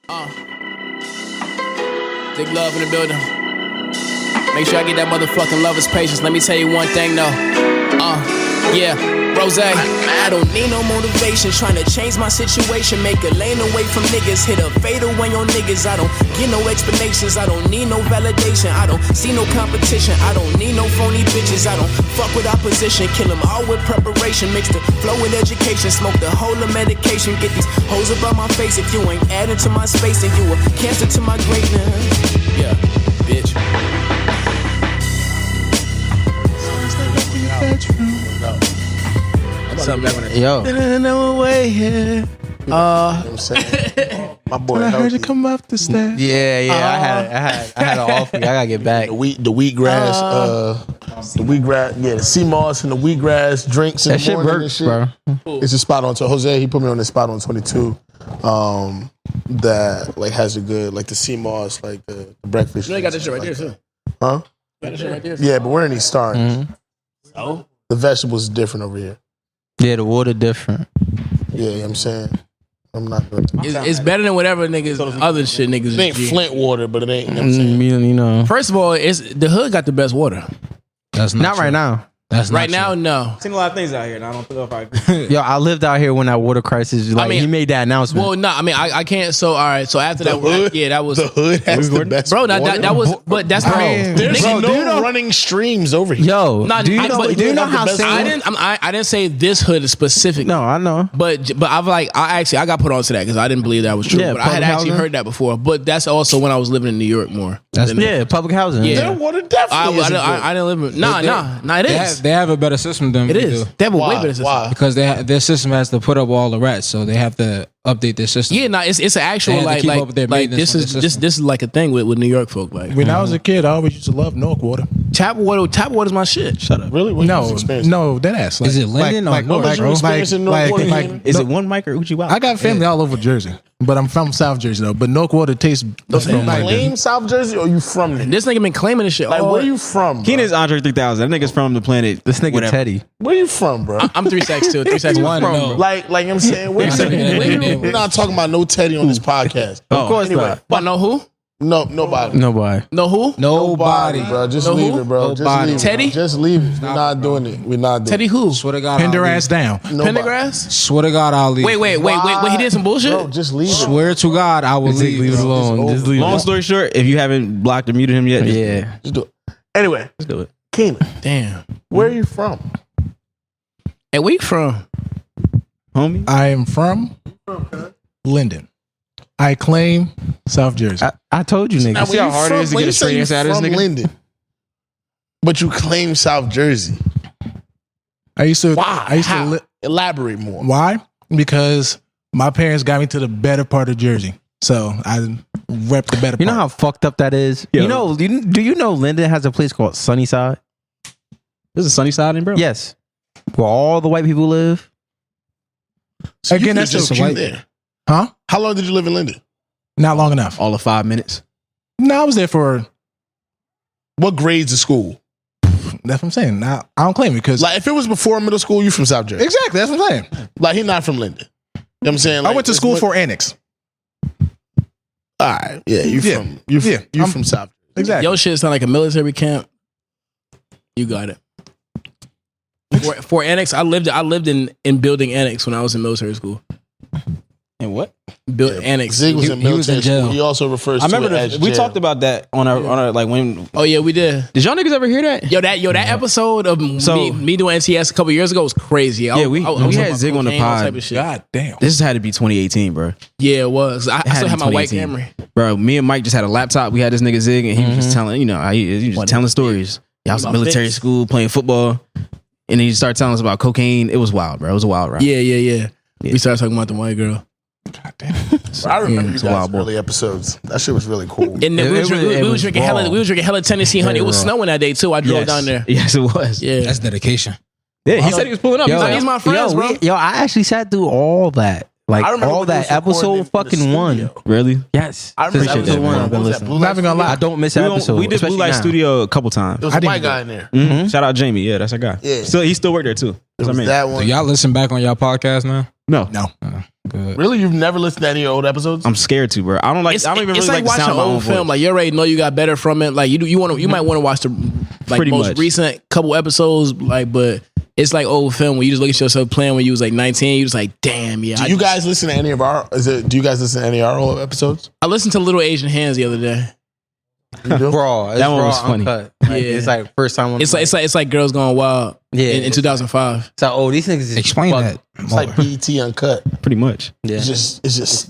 Big love in the building. Make sure I get that motherfucking lover's patience. Let me tell you one thing though. Yeah, Rose. I don't need no motivation. Trying to change my situation. Make a lane away from niggas. Hit a fade away on niggas. I don't get no explanations. I don't need no validation. I don't see no competition. I don't need no phony bitches. I don't fuck with opposition. Kill them all with preparation. Mix the flow with education. Smoke the whole of medication. Get these hoes about my face. If you ain't adding to my space, then you a cancer to my greatness. Yeah, bitch. Yo. My boy, I heard you come up the stairs. Yeah. I had an offer. I gotta get back. the wheatgrass, the sea moss and the wheatgrass drinks in That the shit morning works, and shit. bro. It's a spot on. So Jose, he put me on the spot on 22. That like has a good like the sea moss, like the breakfast. You know you got this shit right there too. Huh? You got this shit right there. Yeah, but we're in these stars. So? The vegetables different over here. Yeah, the water different. Yeah, you know what I'm saying. I'm not good. It's better than whatever niggas other shit niggas. It ain't drink. Flint water, but it ain't. You know what I'm saying? You know. First of all, it's the hood got the best water. That's Not right now. That's Right now, no. I've seen a lot of things out here, and I don't feel if I agree. Yo, I lived out here when that water crisis. Like, he made that announcement. Well, no, I mean, I can't. So, all right. So after The that, hood? yeah, that was The hood has the best bro. water. That was, but that's There's nigga, no running streams over here. Yo, Nah, do you I- know, but do you know have the how best Sam? I didn't say this hood is specific. No, I know. But I got put onto that because I didn't believe that was true. Yeah, but I had public actually housing. heard that before. But that's also when I was living in New York more. Yeah, public housing. Yeah. Their water definitely isn't good. I didn't live in. Nah, it is. They have a better system than It we is. do. They have a way Why? better system. Why? Because their system has to put up all the rats, so they have to update their system. Yeah, it's an actual They have to like keep up with their maintenance on the this is like a thing with New York folk. Like When I was a kid, I always used to love Newark water. tap water's my shit. Shut up. Really? What was experience? No, that ass. Like, Is it Linden or like, Newark, like, bro? Experience in Newark water, Keenan? Is it one mic or Uchi Wow? I got family all over Jersey, but I'm from South Jersey though. But Newark water tastes. You claim South Jersey or you from there? This nigga been claiming this shit. Like, where you from? Bro? Keenan's Andre 3000. That nigga's from the planet. This nigga whatever. Teddy. Where you from, bro? I'm 362. 361. No. Like I'm saying, where you we're not talking about no Teddy on this podcast. Of course Anyway, not. But know who? no, nobody. Nobody. Know who? Nobody. Bro. Just No leave who? it, bro. Just Nobody. leave it, Teddy? bro. Just leave it. We're not doing it. We're not doing Teddy it. who? Swear to God, Pin their Ali. ass down. Nobody. Pendergrass? Swear to God, Ali. Wait. He did some bullshit. Bro, just leave it. Swear to God, I will leave. Leave it alone. Just leave Long it. story short, if you haven't blocked or muted him yet, just Yeah. Just do it. Anyway, let's do it. Keenan, Damn. where are you from? Hey, where you from? Homie. I am from Linden. I claim South Jersey. I told you, Now, nigga. See how hard it is to when get you a straight say you answer out of this from nigga? Linden, but you claim South Jersey. I used to. Why? I used How? to. Elaborate more. Why? Because my parents got me to the better part of Jersey, so I rep the better. You know part. how fucked up that is? Yo. You know, do you know Linden has a place called Sunnyside? This is sunny side in bro. Yes. Where all the white people live? So you Again, could've that's just so came cute. there. Huh? How long did you live in Linden? Not long enough. All of 5 minutes. No, I was there for. What grades of school? That's what I'm saying. Now I don't claim it because Like, if it was before middle school, you from South Jersey. exactly. That's what I'm saying. Like, he not from Linden. You know what I'm saying? I Like, went to it's school what- for antics. All right. Yeah, you Yeah. from you from Yeah, you I'm- from South. Exactly. Your shit sound like a military camp. You got it. For annex, I lived in building annex when I was in military school. And what? Build annex. Zig was in He was military in jail. school. He also refers I to remember it as we jail. talked about that on our like when. Oh yeah, we did. Did y'all niggas ever hear that? Yo, that episode of So- me doing NTS a couple years ago was crazy. Yeah, we had Zig on the cocaine, all pod. type of shit. God damn. This had to be 2018, bro. Yeah, it was. I It had still to have be my white 2018. Camry. Bro, me and Mike just had a laptop. We had this nigga Zig, and he was just telling, he was just telling stories. Y'all was in About military fix. school playing football, and then he started telling us about cocaine. It was wild, bro. It was a wild ride. Yeah. We started talking about the white girl. God damn. Bro, I remember you it's a guys' wild boy. early episodes. That shit was really cool. And then It we was was drinking raw. hella Tennessee honey. It was raw. snowing that day too. I drove Yes. down there. Yes, it was. Yeah. That's dedication. Yeah, he said he was pulling up. Yo, He's he's my friends, bro. I actually sat through all that. Like, I remember all when they that was recording episode fucking one. studio. really? Yes. I remember Since episode episode one, one. I've been What was that, listening. Blue Not even gonna lie. I don't miss an episode. We did Blue especially Light now. Studio a couple times. There was I a white didn't guy in there. Mhm. Shout out Jamie. Yeah, that's our guy. Yeah. So he still worked there too. There That's was our man. that Do one. y'all listen back on y'all podcast now? No. No. Good. Really, you've never listened to any of your old episodes? I'm scared to, bro. I don't like. I don't even It's really like like the watching sound an of my own old film. voice. Like you already know you got better from it. Like you might want to watch the Pretty most much. recent couple episodes. Like, but it's like old film when you just look at yourself playing when you was like 19. You just like, damn, yeah. Do you guys listen to any of our? Do you guys listen to any of our old episodes? I listened to Little Asian Hands the other day. You do? Raw. It's That one raw, was funny. uncut. Yeah. It's like first time. It's like Girls Gone Wild. Yeah, in 2005. So these niggas is Explain that. It's like BET Uncut. Pretty much. Yeah. It's just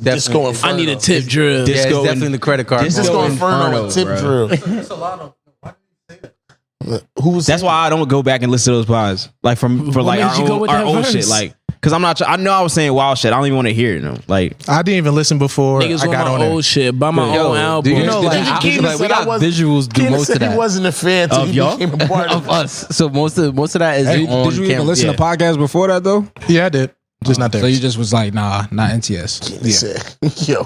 definitely- Disco Inferno. I need a tip drill. Yeah, Disco it's definitely and- the credit card. Disco Disco moment. Inferno with tip bro. drill. Who was That's why I don't go back and listen to those pods. Like for like made you go with our that old verse? shit. Like, cause I'm not. I know I was saying wild shit. I don't even want to hear it. No. Like, I didn't even listen before Niggas I want got my on there. old shit. Buy my Yo, own album. do you know, like, Keenan like we said I got wasn't- visuals do Keenan most said of that. he wasn't a fan till Of he y'all? became a part Of us. So most of that is Hey, on did you even camera. listen to podcasts before that though? Yeah, I did. Just not there. So you just was like, nah, not NTS. He said, yo,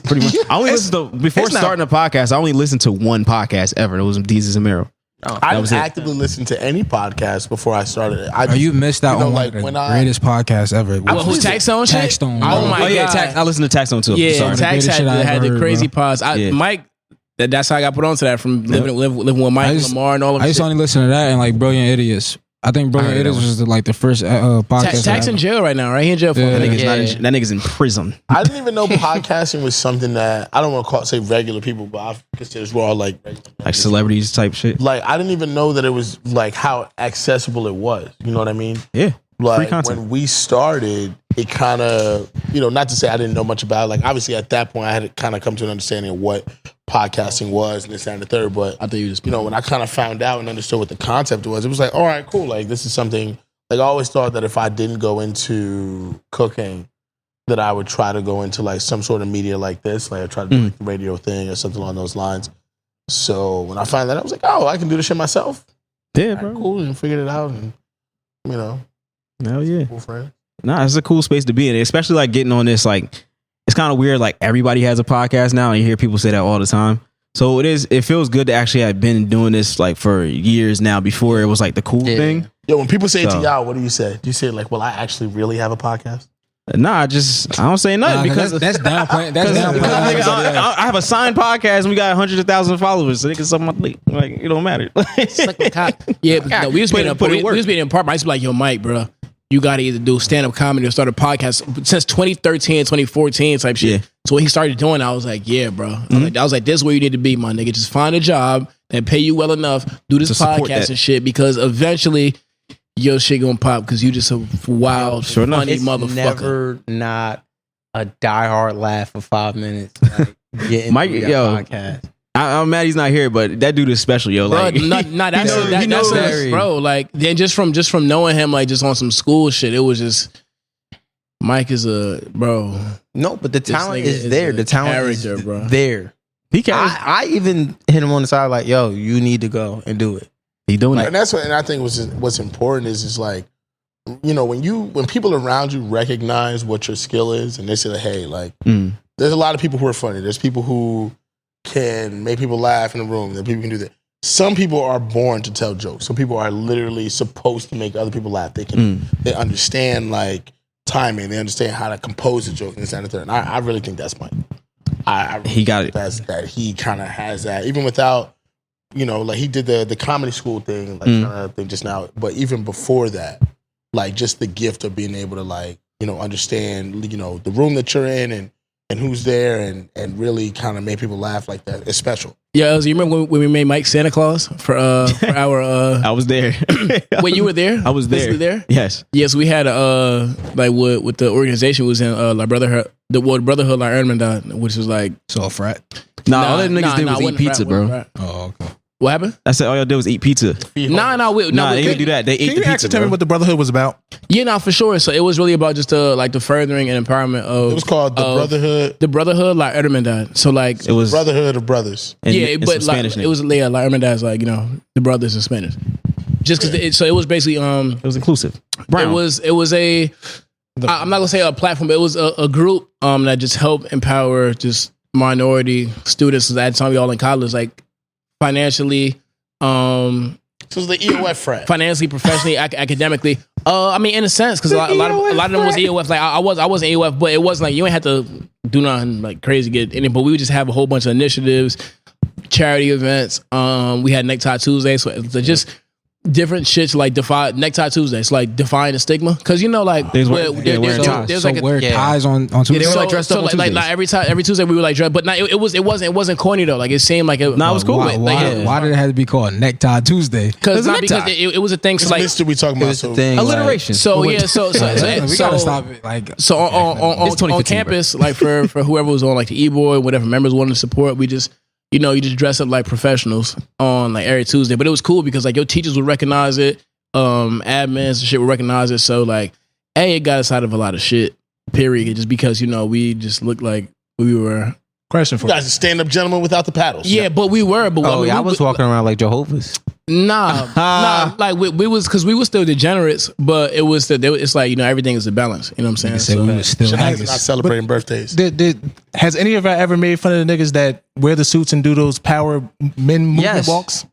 pretty much. I only listen to before it's not- starting a podcast. I only listened to one podcast ever. It was Jesus and Mero. I was didn't it. actively listen to any podcast before I started it. Or you missed out on like one of when the greatest podcasts ever. Well, who's Tax on shit? Tax Stone. Oh my Oh yeah, god. Tax. I listened to Tax on too. Yeah, Sorry. Tax Greatest shit I had ever the heard, crazy bro. pods. Yeah. Mike, that's how I got put onto that from living with Mike I and used- Lamar and all of I used to shit. only listen to that and like Brilliant Idiots. I think Brilliant I heard that Idiots one. was the first podcast. Tax in jail right now, right? He in jail for Yeah. That nigga's, Yeah. not in, that nigga's in prison. I didn't even know podcasting was something that I don't want to say regular people, but I consider it's raw like Like celebrities type shit. Like I didn't even know that it was like how accessible it was. You know what I mean? Yeah. Like content. when we started, it kind of, not to say I didn't know much about it. Like obviously at that point I had to kind of come to an understanding of what podcasting was and this and the third. But I thought you just when I kind of found out and understood what the concept was, it was like, all right, cool. Like this is something, like I always thought that if I didn't go into cooking, that I would try to go into like some sort of media like this. Like I try to do like the radio thing or something along those lines. So when I found that, I was like, oh, I can do this shit myself. Yeah, All right, bro. cool. And figured it out and, Hell yeah. cool friend. Nah, it's a cool space to be in, especially like getting on this. Like, it's kind of weird. Like everybody has a podcast now, and you hear people say that all the time. So it feels good to actually have been doing this like for years now. Before it was like the cool thing. Yo, when people say it to So- y'all, what do you say? Do you say like, well, I actually really have a podcast? Nah, I don't say nothing because that's downplaying. That's because downplaying. nigga, I have a signed podcast and we got hundreds of thousands of followers, so they can suck my dick. Like it don't matter. Yeah, but no, we was being Put it work. we was being in part. I used to be like, yo, Mike, bro, you got to either do stand up comedy or start a podcast. Since 2013, 2014 type shit. Yeah. So when he started doing, I was like, yeah, bro. I was like, this is where you need to be, my nigga. Just find a job that pay you well enough. Do this To support podcast that. and shit because eventually your shit gonna pop because you just a wild, Sure enough. funny It's motherfucker. never not a diehard laugh for 5 minutes. Like, getting Mike, through that yo, podcast. I'm mad he's not here, but that dude is special, yo. Bro, Like, that's he knows that's bro. Like then just from knowing him, like just on some school shit, it was just Mike is a bro. No, but the This talent nigga is is there. a The talent is character, bro. there. he carries. I even hit him on the side like, yo, you need to go and do it. He doing it. And that's what, and I think what's important is like, when people around you recognize what your skill is and they say, hey, like, there's a lot of people who are funny. There's people who can make people laugh in the room. That people can do that. Some people are born to tell jokes. Some people are literally supposed to make other people laugh. They can, they understand like timing. They understand how to compose a joke and this and the third. And I really think that's Mike. I really He got think it. that he kind of has that, even without, like he did the comedy school thing, like kind of thing just now. But even before that, like just the gift of being able to like, understand, the room that you're in and who's there and really kind of make people laugh like that. It's special. Yeah, you remember when we made Mike Santa Claus for our I was there. wait, you were there? I was there. Physically there? Yes. Yes, we had like with the organization was in like Brotherhood, the Brotherhood like Ermendaud, which was like So a frat. Nah, all that niggas did was eat wasn't pizza, frat, bro. wasn't frat. Oh, okay. What happened? I said all y'all did was eat pizza. Nah, They didn't do that. They ate Can the you pizza. actually tell me bro. what the Brotherhood was about? Yeah, no, for sure. So it was really about just the furthering and empowerment of. It was called the Brotherhood. The Brotherhood like Ermendaud. So like It was Brotherhood of Brothers. and yeah, some but like Spanish it was like Ermendaud's like the brothers in Spanish. Just because, so it was basically It was inclusive. Brown. It was a I'm not gonna say a platform, but it was a group that just helped empower just minority students at the time we all in college, like financially, So it's the EOF frat. Financially, professionally, academically. I mean, in a sense, because a lot of them was EOF. Like I wasn't EOF, but it wasn't like you ain't had to do nothing like crazy to get in it. But we would just have a whole bunch of initiatives, charity events. We had Necktie Tuesday, so just different shits like Necktie Tuesdays, like defying the stigma. Because you know, like there's like wear ties on Tuesday. they were like dressed up on like every Tuesday we were like dressed, but it wasn't corny though. Like it seemed like it was cool. Why did it have to be called Necktie Tuesday? Because it was a thing. So like Mista we talking about alliteration. So we gotta stop it. Like so on campus, like for whoever was on like the E-boy, whatever members wanted to support, we just. You just dress up like professionals on like every Tuesday. But it was cool because like your teachers would recognize it, admins and shit would recognize it. So like, it got us out of a lot of shit. Period. Just because we just looked like we were. Question for you guys, a stand-up gentleman without the paddles. Yeah, but we were. But I was walking around like Jehovah's. Nah. Like we was because we were still degenerates, but it's like everything is a balance. You know what I'm saying? So we were still not celebrating birthdays. Has any of y'all ever made fun of the niggas that wear the suits and do those power men movement walks?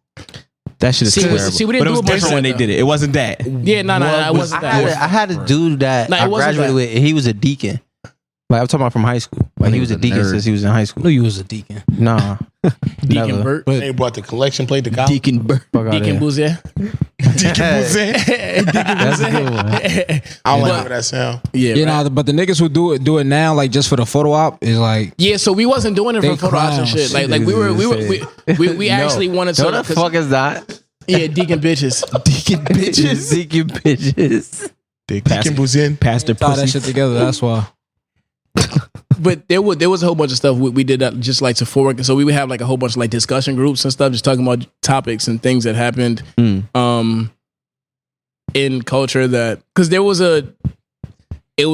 That shit is terrible. We didn't but it was do different when they did it. It wasn't that. Yeah, no, it wasn't that. I had a dude that I graduated with. He was a deacon. Like I'm talking about from high school. Like he was a deacon since he was in high school. I knew you was a deacon. Nah, Deacon never. Bert, They brought the collection plate to college. Deacon Bert. Deacon Bouzier. That's a good one. I don't like that sound. Yeah, but the niggas who do it now, like just for the photo op, is like so we wasn't doing it for photo ops and shit. Like we actually wanted to. What the fuck is that? Yeah, deacon bitches. Deacon bitches. Deacon bitches. Deacon Buzin. Pastor tie that pussy. shit together. That's why. But there was a whole bunch of stuff we did that just like to forward. So we would have like a whole bunch of like discussion groups and stuff, just talking about topics and things that happened in culture. That because it was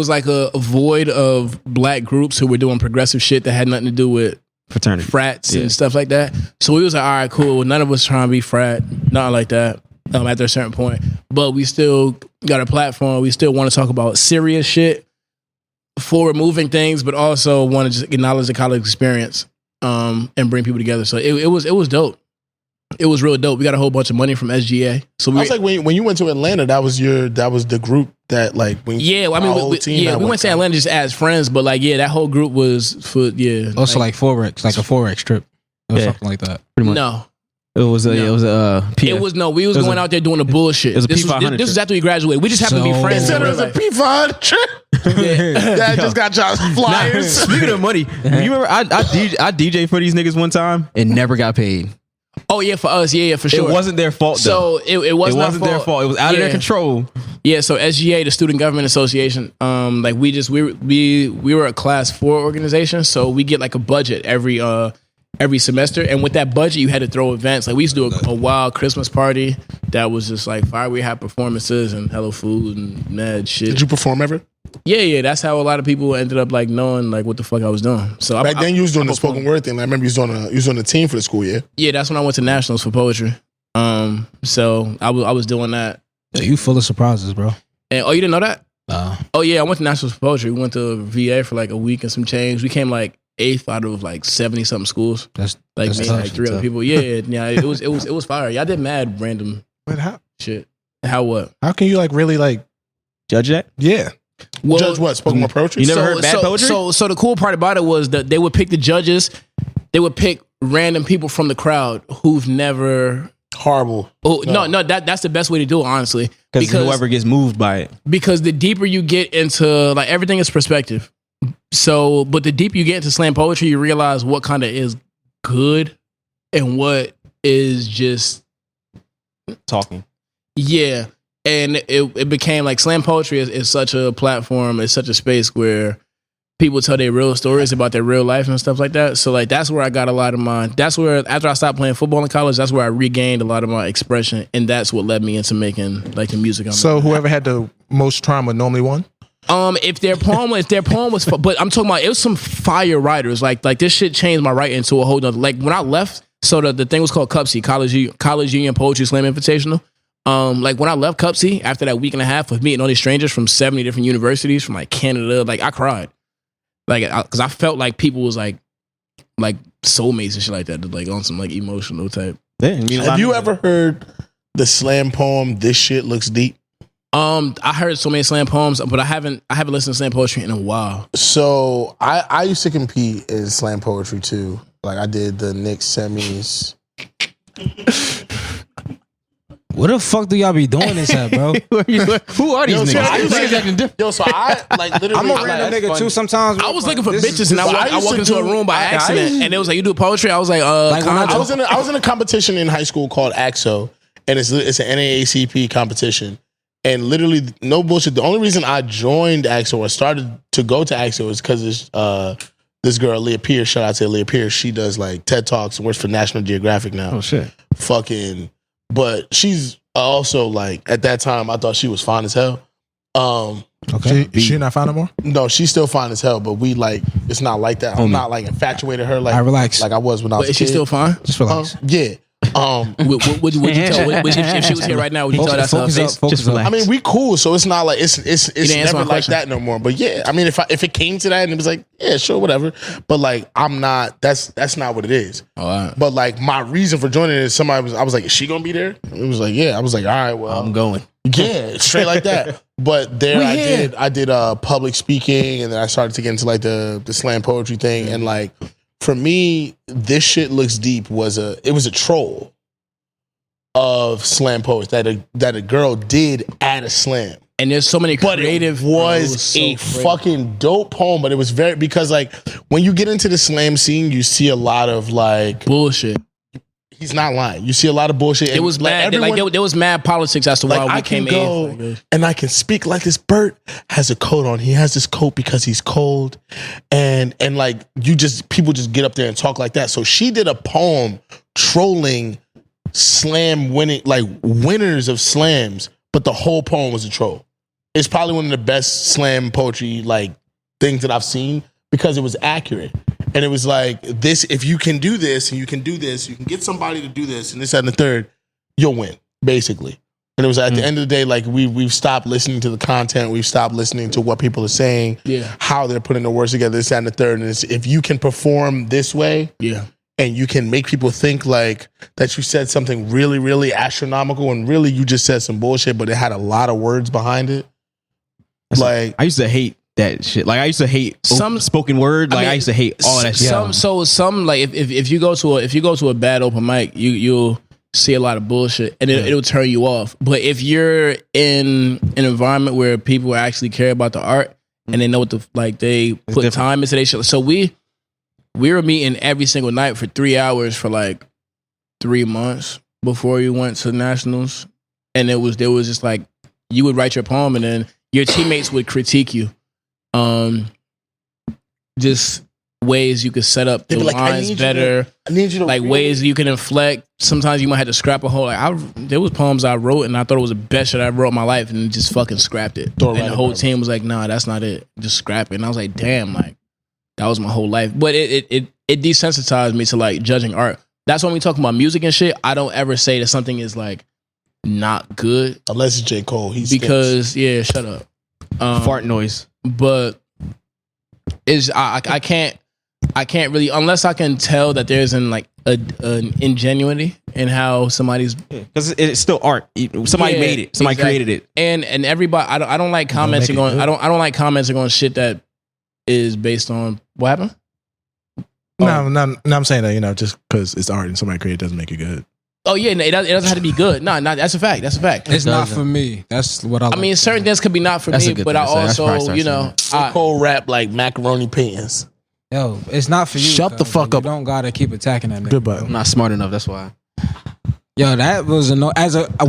like a void of black groups who were doing progressive shit that had nothing to do with fraternity, frats and stuff like that. So we was like, all right, cool. None of us trying to be frat, nothing like that. At a certain point, but we still got a platform. We still want to talk about serious shit. For removing things, but also want to just acknowledge the college experience and bring people together. So it was dope. It was real dope. We got a whole bunch of money from SGA. So I was like, when you went to Atlanta, that was the group that like when we went to Atlanta just as friends, but like that whole group was for also like Forex, like a Forex trip or something like that. Pretty much. No. It was a PF. It was we was going out there doing the bullshit. It was a this P500 was after we graduated. We just happened to be friends. It was a P500 trip. That just got Josh flyers. Speaking of money, you remember I DJ for these niggas one time and never got paid. Oh yeah, for us, yeah, for sure. It wasn't their fault though. So it wasn't their fault. It was out of their control. Yeah, so SGA, the Student Government Association, like we were a class 4 organization, so we get like a budget every semester, and with that budget you had to throw events. Like we used to do a wild Christmas party that was just like fire. We had performances and hella food and mad shit. Did you perform ever? Yeah, that's how a lot of people ended up like knowing like what the fuck I was doing. So back then you was doing the spoken word thing. Like, I remember you was on the team for the school year. Yeah, that's when I went to nationals for poetry. So I was doing that. Yeah, you full of surprises, bro. And you didn't know that? Oh yeah, I went to nationals for poetry. We went to VA for like a week and some change. We came like 8th out of like 70 something schools. That's me and like 3 other people. Yeah. It was fire. Y'all did mad random shit. How what? How can you like really like judge that? Yeah. Well, judge what? Spoken word poetry? You never heard bad poetry? So the cool part about it was that they would pick the judges. They would pick random people from the crowd who've never horrible. Oh no, that's the best way to do it, honestly. Because whoever gets moved by it. Because the deeper you get into like everything is perspective. So, but the deeper you get into slam poetry, you realize what kind of is good and what is just talking. Yeah. And it became like slam poetry is such a platform, it's such a space where people tell their real stories about their real life and stuff like that. So like that's where I got a lot of my, that's where after I stopped playing football in college, that's where I regained a lot of my expression, and that's what led me into making like the music. So whoever had the most trauma normally won? If their poem was, but I'm talking about it was some fire writers. Like this shit changed my writing to a whole nother. Like when I left, so the thing was called CUPSI, College Union Poetry Slam Invitational. Like when I left CUPSI after that week and a half with meeting all these strangers from 70 different universities from like Canada, like I cried, like because I felt like people was like soulmates and shit like that, like on some like emotional type. Yeah, have you ever heard the slam poem, "This shit looks deep"? I heard so many slam poems, but I haven't listened to slam poetry in a while. So I used to compete in slam poetry too. Like I did the Knicks semis. What the fuck do y'all be doing this at, bro? Who are these niggas? So I like literally. I'm a random nigga too. Sometimes I was looking for bitches, and I walked into a room by accident, and it was like, "You do poetry?" I was like, I was in a competition in high school called AXO, and it's an NAACP competition. And literally, no bullshit. The only reason I joined AXO or started to go to AXO is because this girl, Leah Pierce, shout out to Leah Pierce. She does like TED Talks and works for National Geographic now. Oh shit. But she's also like, at that time, I thought she was fine as hell. Okay. She not fine no more? No, she's still fine as hell, but we like, it's not like that. I'm not like infatuated her like, I relax. Like I was when I was a Is she kid. still fine? Just relax. Yeah. Would you tell? If she was here right now, would you tell that to her face? Focus up. I mean, we cool, so it's not like it's never like question. that no more. But yeah, I mean, if it came to that and it was like, yeah, sure, whatever. But like, I'm not. That's not what it is. All right. But like, my reason for joining is I was like, is she gonna be there? And it was like, yeah. I was like, all right, well, I'm going. Yeah, straight like that. But there, I did public speaking, and then I started to get into like the slam poetry thing, and like for me, This Shit Looks Deep was a troll of slam poets that a girl did at a slam. And there's so many creative. But it was a fucking dope poem. But it was because like when you get into the slam scene, you see a lot of like bullshit. He's not lying. You see a lot of bullshit. It was mad. There was mad politics as to why we came in. And I can speak like this. Bert has a coat on. He has this coat because he's cold. And like people just get up there and talk like that. So she did a poem trolling slam winning, like winners of slams, but the whole poem was a troll. It's probably one of the best slam poetry like things that I've seen because it was accurate. And it was like, this, if you can do this and you can do this, you can get somebody to do this and this, that, and the third, you'll win, basically. And it was at the end of the day, like we've stopped listening to the content, we've stopped listening to what people are saying, how they're putting the words together, this, that, and the third. And if you can perform this way, and you can make people think like that you said something really, really astronomical and really you just said some bullshit, but it had a lot of words behind it. Like I used to hate that shit. Like I used to hate some spoken word. Like I used to hate all that shit. Some like if you go to a bad open mic, you'll see a lot of bullshit and it'll turn you off. But if you're in an environment where people actually care about the art and they know what they put time into their shit. So we were meeting every single night for 3 hours for like 3 months before we went to nationals. And there was just like, you would write your poem and then your teammates would critique you. Just ways you could set up the lines better. I need you to like ways you can inflect. Sometimes you might have to scrap a whole. Like there was poems I wrote and I thought it was the best shit I wrote in my life and just fucking scrapped it. And the whole team was like, "Nah, that's not it. Just scrap it." And I was like, "Damn, like that was my whole life." But it desensitized me to like judging art. That's when we talk about music and shit. I don't ever say that something is like not good unless it's J. Cole. Because shut up. Fart noise. But I can't really, unless I can tell that there's an ingenuity in how somebody's, because it's still art. Somebody made it. Somebody created it. And everybody, I don't like commenting on. I don't like commenting on shit that is based on what happened. No, I'm saying that just because it's art and somebody created doesn't make it good. Oh yeah, no, it doesn't have to be good. No, that's a fact. That's a fact. It's not for me. That's what I. I mean, certain things could be not for me, but I also, Cole rap like macaroni paintings. Yo, it's not for you. Shut the fuck up. You don't gotta keep attacking that nigga. Goodbye. I'm not smart enough. That's why. Yo, that was when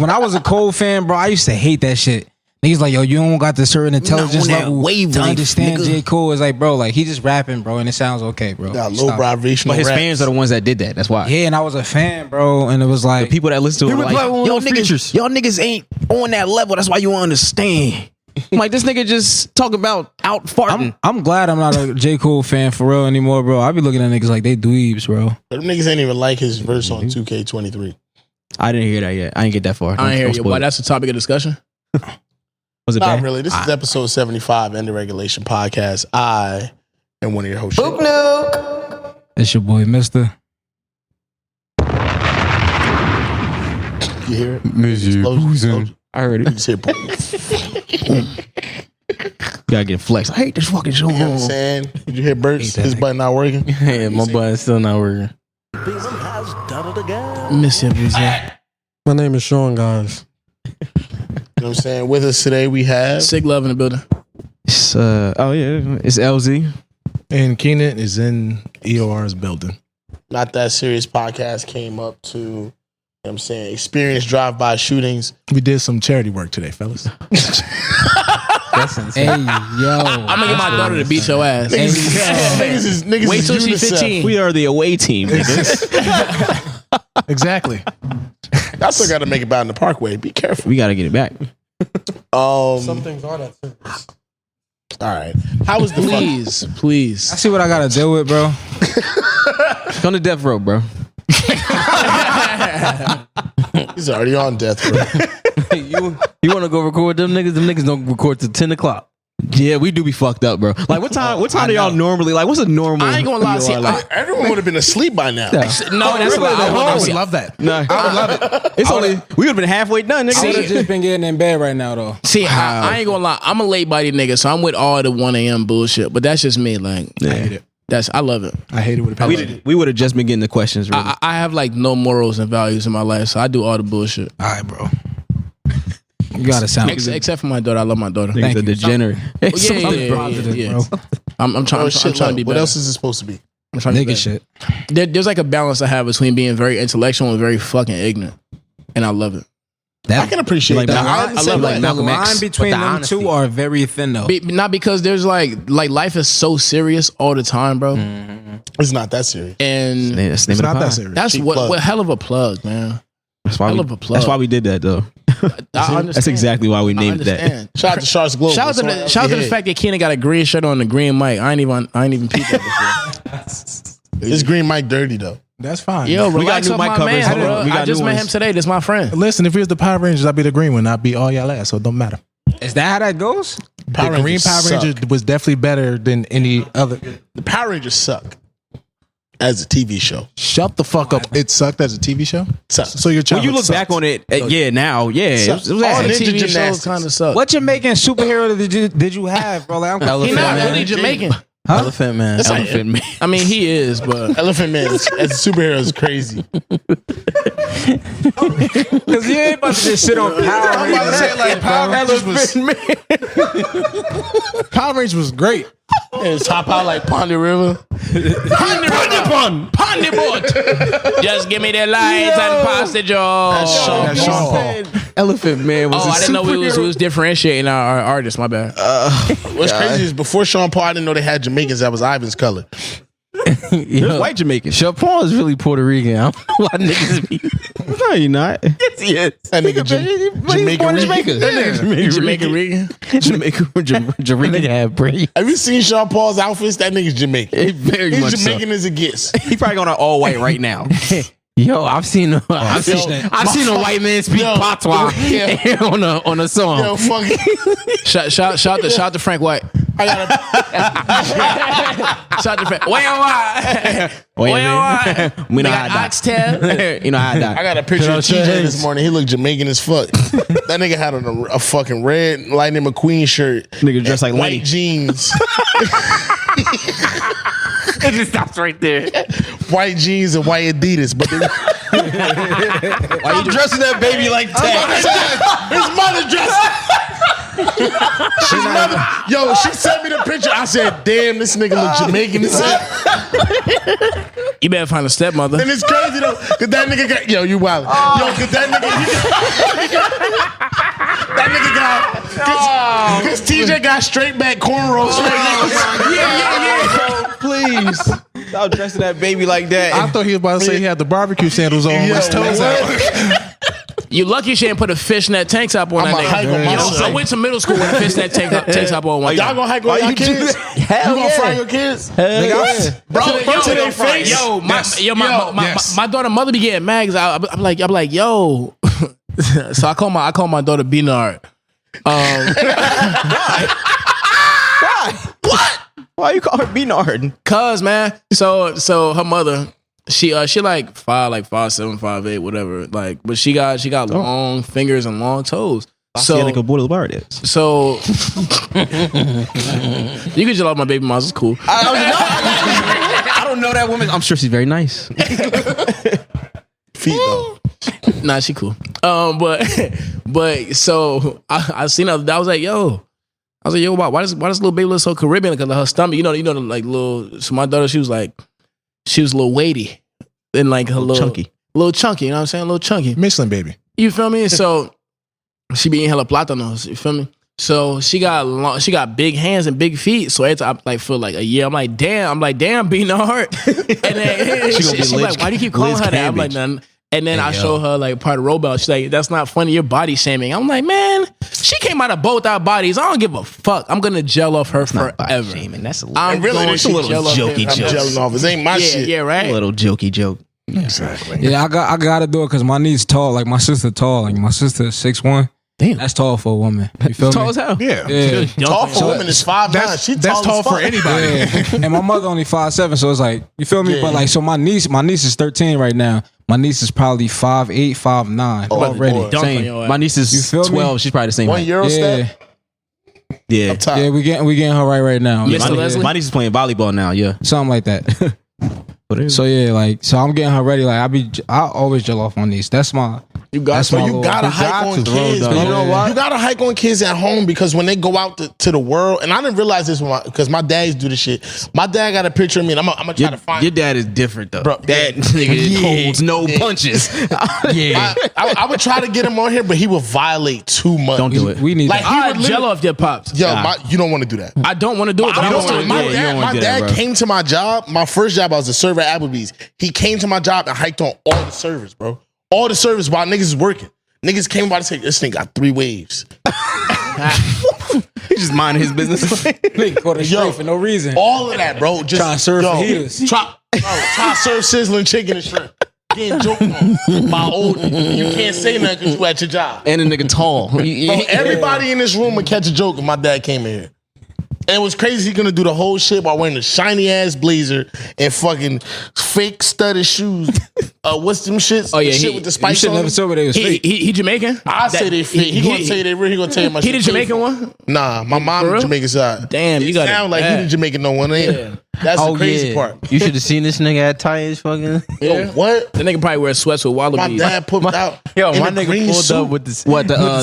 I was a Cole fan, bro. I used to hate that shit. Niggas like, yo, you don't got the certain intelligence level to understand J. Cole. It's like, bro, like he just rapping, bro, and it sounds okay, bro. Got low vibrational. But his fans are the ones that did that. That's why. Yeah, and I was a fan, bro, and it was like the people that listen to it were like, y'all niggas ain't on that level. That's why you don't understand. I'm like, this nigga just talk about out farting. I'm glad I'm not a J. Cole fan for real anymore, bro. I be looking at niggas like they dweebs, bro. Them niggas ain't even like his verse on 2K23. I didn't hear that yet. I didn't get that far. I didn't hear you. Why? That's the topic of discussion. Was it Not bad? really. This is episode 75, End of Regulation Podcast. I am one of your hosts. It's your boy, Mista. You hear it? Explosion. I heard it. You say boom. Gotta get flex. I hate this fucking show. You know what I'm saying? Did you hear Burt's? His button not working? Yeah, my button's still not working. Miss you, BZ. My name is Sean, guys. You know what I'm saying? With us today we have Sig Love in the building. It's it's LZ. And Keenan is in EOR's building. Not That Serious podcast came up to, you know what I'm saying, experience drive-by shootings. We did some charity work today, fellas. That's insane. Hey, yo. I'm gonna get my daughter to beat your ass. Niggas Wait is till she's UNICEF. 15. We are the away team, niggas. Exactly. I still got to make it back in the Parkway. Be careful. We gotta get it back. Some things are that serious. All right. How was the Please. I see what I gotta deal with, bro. Come to death row, bro. He's already on death row. You want to go record them niggas? Them niggas don't record till 10 o'clock. Yeah, we do be fucked up, bro. Like, what time do y'all normally, like, what's a normal? I ain't gonna lie. See, Everyone would have been asleep by now. no, that's I what would love that. No, I would love it. It's only we would have been halfway done, nigga. I would have just been getting in bed right now, though. See, I ain't gonna lie. I'm a late body nigga, so I'm with all the 1 a.m. bullshit. But that's just me. Like, I hate it. I love it. I hate it with a passion. We would have just been getting the questions. Really. I have like no morals and values in my life, so I do all the bullshit. All right, bro. You gotta sound Except for my daughter. I love my daughter. Niggas a degenerate. Yeah. I'm trying to be better. What else is it supposed to be? I'm trying to be nigga better. shit. There's like a balance I have between being very intellectual and very fucking ignorant, and I love it. I can appreciate Like that. Malcolm- I love like like The Malcolm line X, between but the them honesty. two are very thin, though. Not because there's like life is so serious all the time, bro. It's not that serious. And That's the name It's of not the that pod. serious. that's Cheap what plug. hell of a plug, man. That's why Hell of a plug. That's why we did that, though. I understand. That's exactly why we I named that. understand. Shout out to Sharks Global. Shout out to the fact that Keenan got a green shirt on, the green mic. I ain't even peeped that before. This green mic dirty though. That's fine. Yo, We got relax new on mic my covers. man, Hold on. bro. We got I just new met ones. him today. This my friend. Listen, if it was the Power Rangers, I'd be the green one. I'd be all y'all ass, so it don't matter. Is that how that goes? Power The green Rangers Power suck. Ranger was definitely better than any other. The Power Rangers suck as a TV show. Shut the fuck up. It sucked as a TV show? Suck. So your When childhood you look back sucks. on it, now, it was All All ass. the Ninja TV shows gymnastics. kind of suck. What Jamaican superhero did you have, bro? Like, I'm He Elephant not Man. really Jamaican. Elephant Man. That's like- Elephant Man. I mean, he is, but Elephant Man as a superhero is crazy. Because you ain't about to just sit on Power I'm about to say like Power Rangers was Power Rangers was great. and top out like Pondy River. Pondy boat. Just give me the lights and pass the job. That's Sean Paul. Elephant Man was Oh, I didn't know we was differentiating our artists. My bad. What's crazy is before Sean Paul, I didn't know they had Jamaicans. That was Ivan's color. There's white Jamaicans. Sean Paul is really Puerto Rican. I don't know why niggas be. No, you're not. Yes. That nigga Jamaican. Jamaican Regan. Jamaican have braid. Have you seen Sean Paul's outfits? That nigga's Jamaican. Very He's much Jamaican as it gets. He probably going to all white right now. Yo, I've seen a white man speak patois Yeah. on a song. Yo, fuck it. Shout out to Frank White. I gotta. Shout out to Frank. Where We know They how got I oxtail. die. You know how I I die. got a picture of TJ this morning. He looked Jamaican as fuck. That nigga had on a fucking red Lightning McQueen shirt. Nigga dressed like white Lenny. jeans. It just stops right there. White jeans and white Adidas. But they, Why you dressing that baby like that? his mother dressed. His mother. Yo, she sent me the picture. I said, damn, this nigga look Jamaican as hell. You better find a stepmother. And it's crazy though, cause that nigga got yo, you wild. Yo, cause that nigga cause TJ got straight back cornrows. Please. Stop dressing that baby like that. I thought he was about to say he had the barbecue sandals on with his toes out. You lucky she ain't put a fishnet tank top on I'm that a hype on nigga. myself. I went to middle school with a fishnet tank top on one Y'all time. gonna hike on your kids? You gonna fry your kids? Bro, to their face? Yo, my daughter mother be getting mad 'cause I'm like, yo. So I call my daughter Beanard. Why you call her Beanard? Cuz man, so her mother, She like 5'7", 5'8", whatever. Like, but she got long fingers and long toes. So you can just love my baby moms. It's cool. I don't know that woman. I'm sure she's very nice. Feet though. Nah, she cool. But so I seen her. I was like, yo, why does little baby look so Caribbean? Because her stomach, you know, like little. So my daughter, she was a little weighty and like her little chunky. You know what I'm saying? A little chunky. Michelin baby. You feel me? So she be eating hella plátanos. You feel me? So she got big hands and big feet. So every time I feel like a year, I'm like, damn, beating her heart. And then she's like, why do you keep calling her that? I'm like, none. And then I show her like part of Robel. She's like, that's not funny. You're body shaming. I'm like, man, she came out of both our bodies. I don't give a fuck. I'm gonna gel off her forever. That's a little, I'm really a little jokey joke. I'm gelling off. It ain't my shit. Yeah, right. A little jokey joke. Exactly. Yeah, I gotta do it because my niece tall. Like my sister tall. Like my sister 6'1". Damn, that's tall for a woman. You feel tall me? as hell. Yeah. Tall for a woman is 5'9". That's tall for anybody. Yeah. And my mother only 5'7", so it's like, you feel me? Yeah. But like, so my niece is 13 right now. My niece is probably 5'8", 5'9" already. Same. My niece is 12. Me? She's probably the same. 1 Euro step. Yeah. Yeah, we getting her right now. My niece is playing volleyball now. Yeah, something like that. So yeah, like, so I'm getting her ready. Like I always gel off on these. That's my. You gotta hike on kids. You know what? You gotta hike on kids at home because when they go out to the world, and I didn't realize this because my dads do this shit. My dad got a picture of me, and I'm gonna try to find. Your dad is different though. Bro, that nigga holds no punches. I would try to get him on here, but he would violate too much. Don't do it. We need like he would gel off your pops. Yo, you don't want to do that. I don't want to do it. But my dad came to my job. My first job, I was a server at Applebee's. He came to my job and hiked on all the servers, bro. All the servers while niggas is working. Niggas came by to say, this thing got 3 waves. He just minding his business. Nigga caught a straight for no reason. All of that, bro. Just trying to serve fajitas. Try to serve sizzling chicken and shrimp. Getting joked on by old niggas. You can't say nothing because you at your job. And a nigga tall. Bro, everybody in this room would catch a joke if my dad came in here. And it was crazy. He gonna do the whole shit while wearing a shiny ass blazer and fucking fake studded shoes. What's them shits? Oh yeah, shit with the spikes. You should never told me they was fake. He Jamaican? I say they fake. He gonna tell you they real. He gonna tell you my shit. He the Jamaican one? Nah, my mom is Jamaican side. Damn, you got it. Sound like he the Jamaican no one. Yeah. That's the crazy part. You should have seen this nigga at Tires fucking. Yo, what? The nigga probably wear sweats with wallabies. My dad put out. Yo, my nigga pulled up with the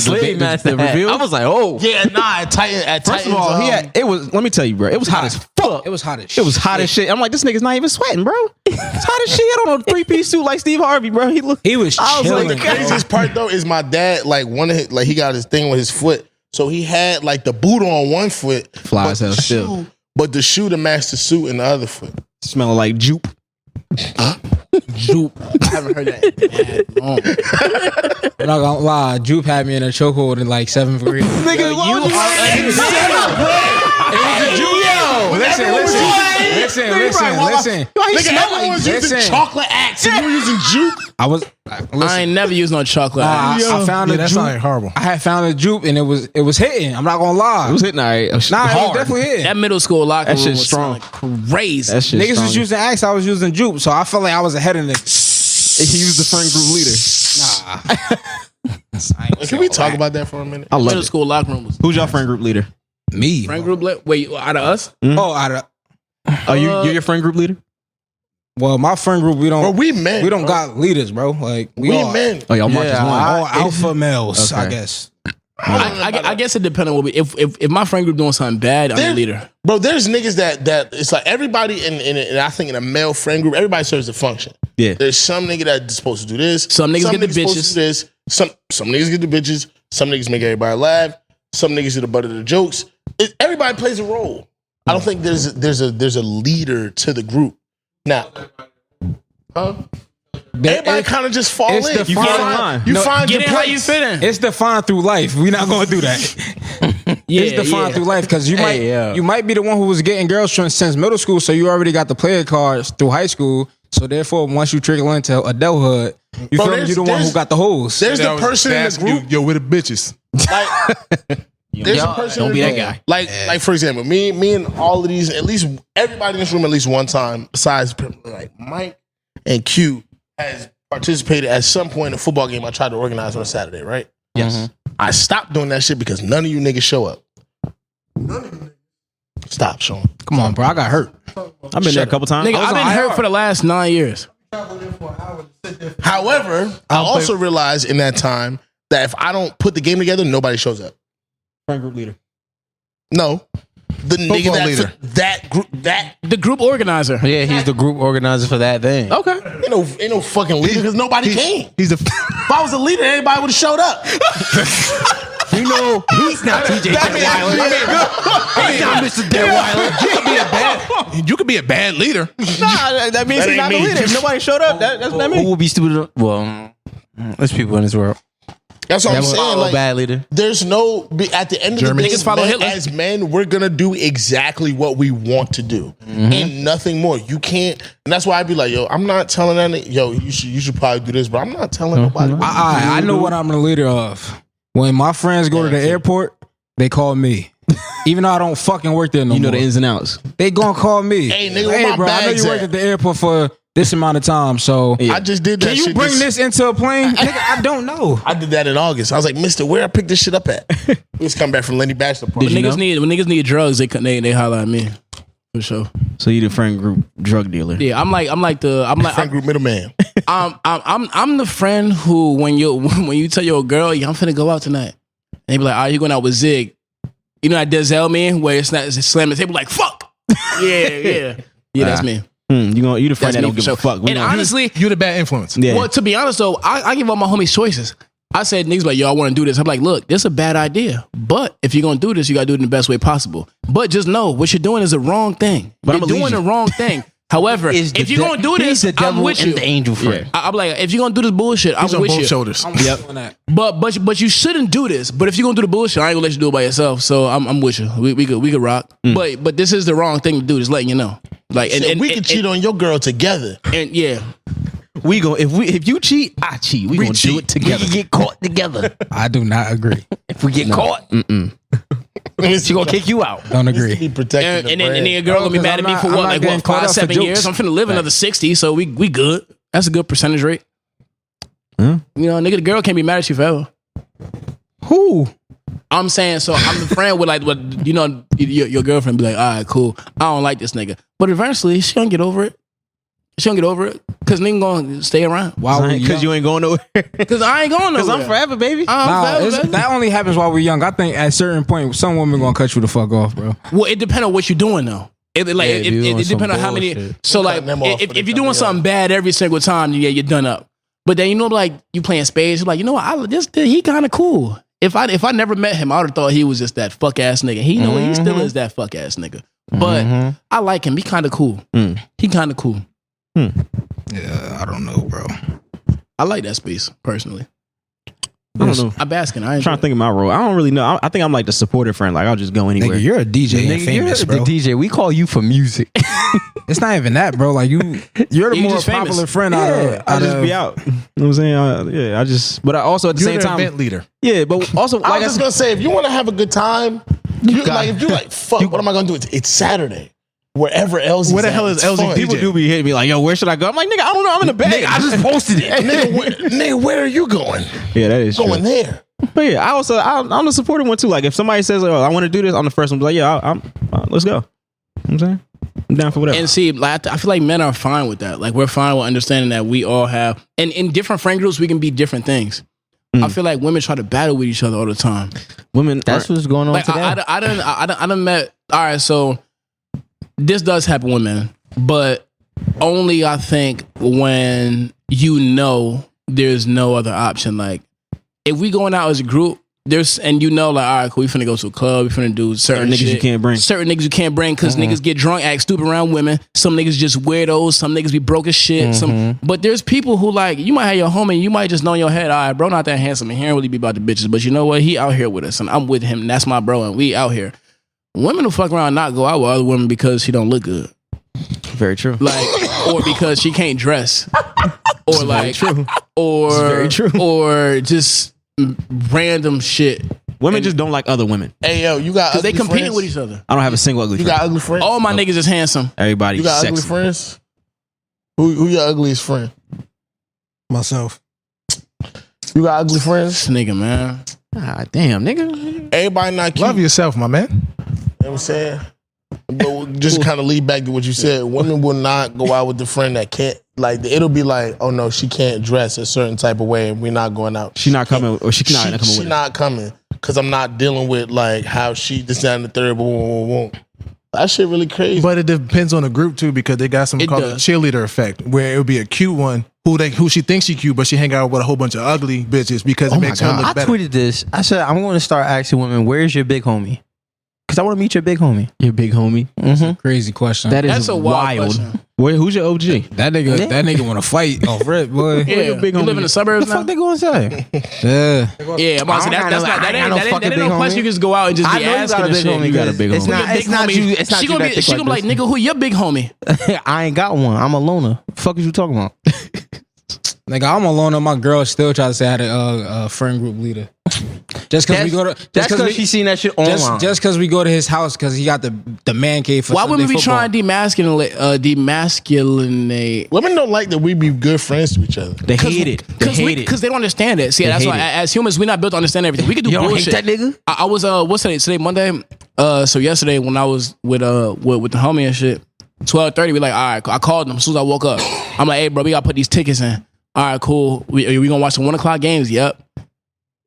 slave master reveal. I was like, oh yeah, nah. At Titan. First of all, it was. Let me tell you, bro. It was hot as fuck. It was hot as shit. It was hot as shit. I'm like, this nigga's not even sweating, bro. It's hot as shit. I don't know, 3-piece suit like Steve Harvey, bro. He was chilling. The craziest part though is my dad. Like he got his thing with his foot, so he had like the boot on one foot, fly as hell still. But the shoe to match the suit in the other foot. Smelling like jupe. Jupe. I haven't heard that. I'm not gonna lie, Jupe had me in a chokehold in like 7th grade. Nigga, you Listen. Nigga, everyone was using chocolate axe and you were using jupe. I ain't never used no chocolate. I found a that's jupe. not horrible. I had found a jupe and it was hitting. I'm not gonna lie. It was hitting alright. It was definitely hitting. That middle school locker room was strong. Crazy. That shit Niggas strong. was using axe, I was using jupe, so I felt like I was ahead of the. He used the friend group leader. Can we talk about that for a minute? I love Middle it. school locker room was. Who's your friend group leader? Me. Friend group? Wait, out of us? Mm-hmm. Oh, out of. You're your friend group leader? Well, my friend group, we don't. Bro, we men. We don't got leaders, bro. Like we all men. Oh, y'all march as one. all alpha males, I guess. I guess it depends on what we. If my friend group doing something bad, I'm the leader. Bro, there's niggas that it's like everybody in I think in a male friend group, everybody serves a function. Yeah. There's some nigga that's supposed to do this. Some niggas get the supposed to do this. Some niggas get the bitches. Some niggas make everybody laugh. Some niggas are the butt of the jokes. Everybody plays a role. I don't think there's a leader to the group. Now, everybody kind of just fall in. It's You find Get your in how place. you fit in. It's defined through life. We're not going to do that. It's defined through life because you might be the one who was getting girls since middle school, so you already got the player cards through high school. So therefore, once you trickle into adulthood, you feel me? You're the one who got the hoes. There's the person in the group. Yo, with the bitches. Like, there's a person. Don't in be the that group. guy. Like for example, me and all of these, at least everybody in this room, at least one time, besides like Mike and Q has participated at some point in a football game I tried to organize on a Saturday, right? Yes. I stopped doing that shit because none of you niggas show up. Stop, Sean. Come on, bro. I got hurt. I've been there a couple times. Nigga, I've been hurt for the last 9 years. However, I also realized in that time that if I don't put the game together, nobody shows up. Friend group leader. No. The nigga leader. The group organizer. Yeah, he's the group organizer for that thing. Okay. Ain't no fucking leader because nobody came. He's If I was a leader, everybody would have showed up. You know, he's not TJ Detweiler. He's not Mr. Detweiler. You could be a bad leader. Nah, that means he's not the leader. If nobody showed up, that's what that Who means. will be stupid? Well, there's people in this world. That's what I'm saying. Like, bad leader. There's no, at the end of the day, as men, we're going to do exactly what we want to do. And nothing more. You can't, and that's why I'd be like, yo, I'm not telling that, yo, you should probably do this, but I'm not telling nobody. I know what I'm the leader of. When my friends go to the airport, they call me. Even though I don't fucking work there no more. You know the ins and outs. They gonna call me. Hey, nigga, where my bro, I know bags you worked at? at the airport for this amount of time, so I just did that can shit. you bring this into a plane? Nigga, I don't know. I did that in August. I was like, Mista, where I picked this shit up at? We just come back from Lenny Bachelor party. When niggas need drugs, they holler at me. For sure. So you the friend group drug dealer. Yeah, I'm like friend group middleman. I'm the friend who when you tell your girl, yeah, I'm finna go out tonight. And they be like, you going out with Zig. You know that Denzel man where it's slamming the table like fuck. Yeah, that's me. You the friend That's that me don't for give sure. a fuck. And honestly, You're the bad influence. Yeah. well, to be honest though, I give all my homies choices. I said niggas like, yo, I want to do this. I'm like, look, this is a bad idea. But if you're gonna do this, you gotta do it in the best way possible. But just know what you're doing is the wrong thing. You're doing the wrong thing. However, if you're gonna do this, I'm with you. The angel friend. I'm like, if you're gonna do this bullshit, I'm on with both you. shoulders. Yep. But you shouldn't do this. But if you're gonna do the bullshit, I ain't gonna let you do it by yourself. So I'm with you. We could rock. But this is the wrong thing to do. Just letting you know. Like and we could cheat on your girl together. And yeah. We go if you cheat, I cheat. We gonna do it together. We can get caught together. I do not agree. If we get caught, she gonna kick you out. Don't agree. Be protected. And then a girl gonna be mad at me for what? Like what? 5-7 years? I'm finna live another 60. So we good. That's a good percentage rate. You know, nigga, the girl can't be mad at you forever. Who? I'm saying, so I'm the friend with like, what you know, your girlfriend be like, all right, cool. I don't like this nigga, but eventually she gonna get over it. She gonna get over it because nigga gonna stay around. Why? Because you ain't going nowhere. Because I ain't going nowhere. Because I'm forever, baby. That only happens while we're young. I think at a certain point, some women gonna cut you the fuck off, bro. Well, it depends on what you're doing though. It depends on how many. So like, if you're doing something bad every single time, yeah, you're done up. But then you know, like you playing spades, you're like, you know what? He kind of cool. If I never met him, I would have thought he was just that fuck ass nigga. He know he still is that fuck ass nigga. But I like him. He kind of cool. He kind of cool. Yeah, I don't know, bro. I like that space personally. I don't know. I'm basking. I'm trying to think of my role. I don't really know. I think I'm like the supportive friend. Like I'll just go anywhere. Nigga, you're a DJ and famous, You're bro. the DJ. We call you for music. It's not even that, bro. Like you're the more popular friend I just be out. You know what I'm saying? But I also at the same time, event leader. Yeah, but also I like was just gonna say, if you want to have a good time, if you're like, fuck, what am I gonna do? It's Saturday. Wherever else. Where the hell is LZ? People do be hitting me like, yo, where should I go? I'm like, nigga, I don't know. I'm in the bed. Nigga, I just posted it. Nigga, where are you going? Yeah, that is going true. there. But yeah, I'm the supportive one too. Like if somebody says, oh, I want to do this, I'm the first one to be like, yeah, I'm let's go. You know what I'm saying? I'm down for whatever. And see, like, I feel like men are fine with that. Like we're fine with understanding that we all have, and in different friend groups, we can be different things. I feel like women try to battle with each other all the time. Women, that's what's going on like, today. I done met. All right, so this does happen with men, but only I think when you know there's no other option. Like if we going out as a group, and you know, like, all right, cool, we finna go to a club, we finna do certain niggas shit. you can't bring. Certain niggas you can't bring because niggas get drunk, act stupid around women. Some niggas just weirdos. Some niggas be broke as shit. But there's people who like, you might have your homie, you might just know in your head, all right, bro, not that handsome, and he don't really be about the bitches. But you know what? He out here with us, and I'm with him, and that's my bro, and we out here. Women will fuck around and not go out with other women because she don't look good. Very true. Like, or because she can't dress. Or like, true. Or very true. Or just random shit. Women just don't like other women. Hey yo, you got because they competing friends? with each other. I don't have a single ugly You friend. got ugly friends? All my niggas is handsome. Everybody's You got sexy. ugly friends? Who your ugliest friend? Myself. You got ugly friends? This nigga, man. God damn, nigga. Everybody not cute. Love yourself, my man. You know what I'm saying? But just kind of lead back to what you said. Women will not go out with the friend that can't, like, it'll be like, oh no, she can't dress a certain type of way and we're not going out. She not coming, or she not coming with She it. not coming because I'm not dealing with, like, how she this, that, and the third, won't. That shit really crazy. But it depends on the group too, because they got something called the cheerleader effect, where it would be a cute one who she thinks she cute, but she hang out with a whole bunch of ugly bitches because it makes her look better. I tweeted this. I said I'm going to start asking women, "Where's your big homie?" Because I want to meet your big homie. Your big homie. Mm-hmm. Crazy question. That's a wild question. Wait, who's your OG? That nigga want to fight off rip, boy. Yeah, you live in the suburbs now? What the fuck they going to say? Yeah. I'm about to say that ain't no question you can just go out and just be asking and shit. You got a big homie. It's not you. It's not she you. gonna be like, nigga, who your big homie? I ain't got one. I'm a loner. The fuck is you talking about? Nigga, I'm alone and my girl still try to say I had a friend group leader. Just because we go to, that's because she seen that shit online. Just because we go to his house because he got the man cave for Why Sunday would we be football. trying to demasculinate? Women don't like that we be good friends to each other. They hate it. Because they don't understand it. See, that's why as humans, we're not built to understand everything. We can do You don't bullshit. hate that nigga? I was what's today Monday? So yesterday when I was with the homie and shit, 12:30, we like, all right, I called him as soon as I woke up. I'm like, hey bro, we gotta put these tickets in. All right, cool. We gonna watch the 1 o'clock games? Yep.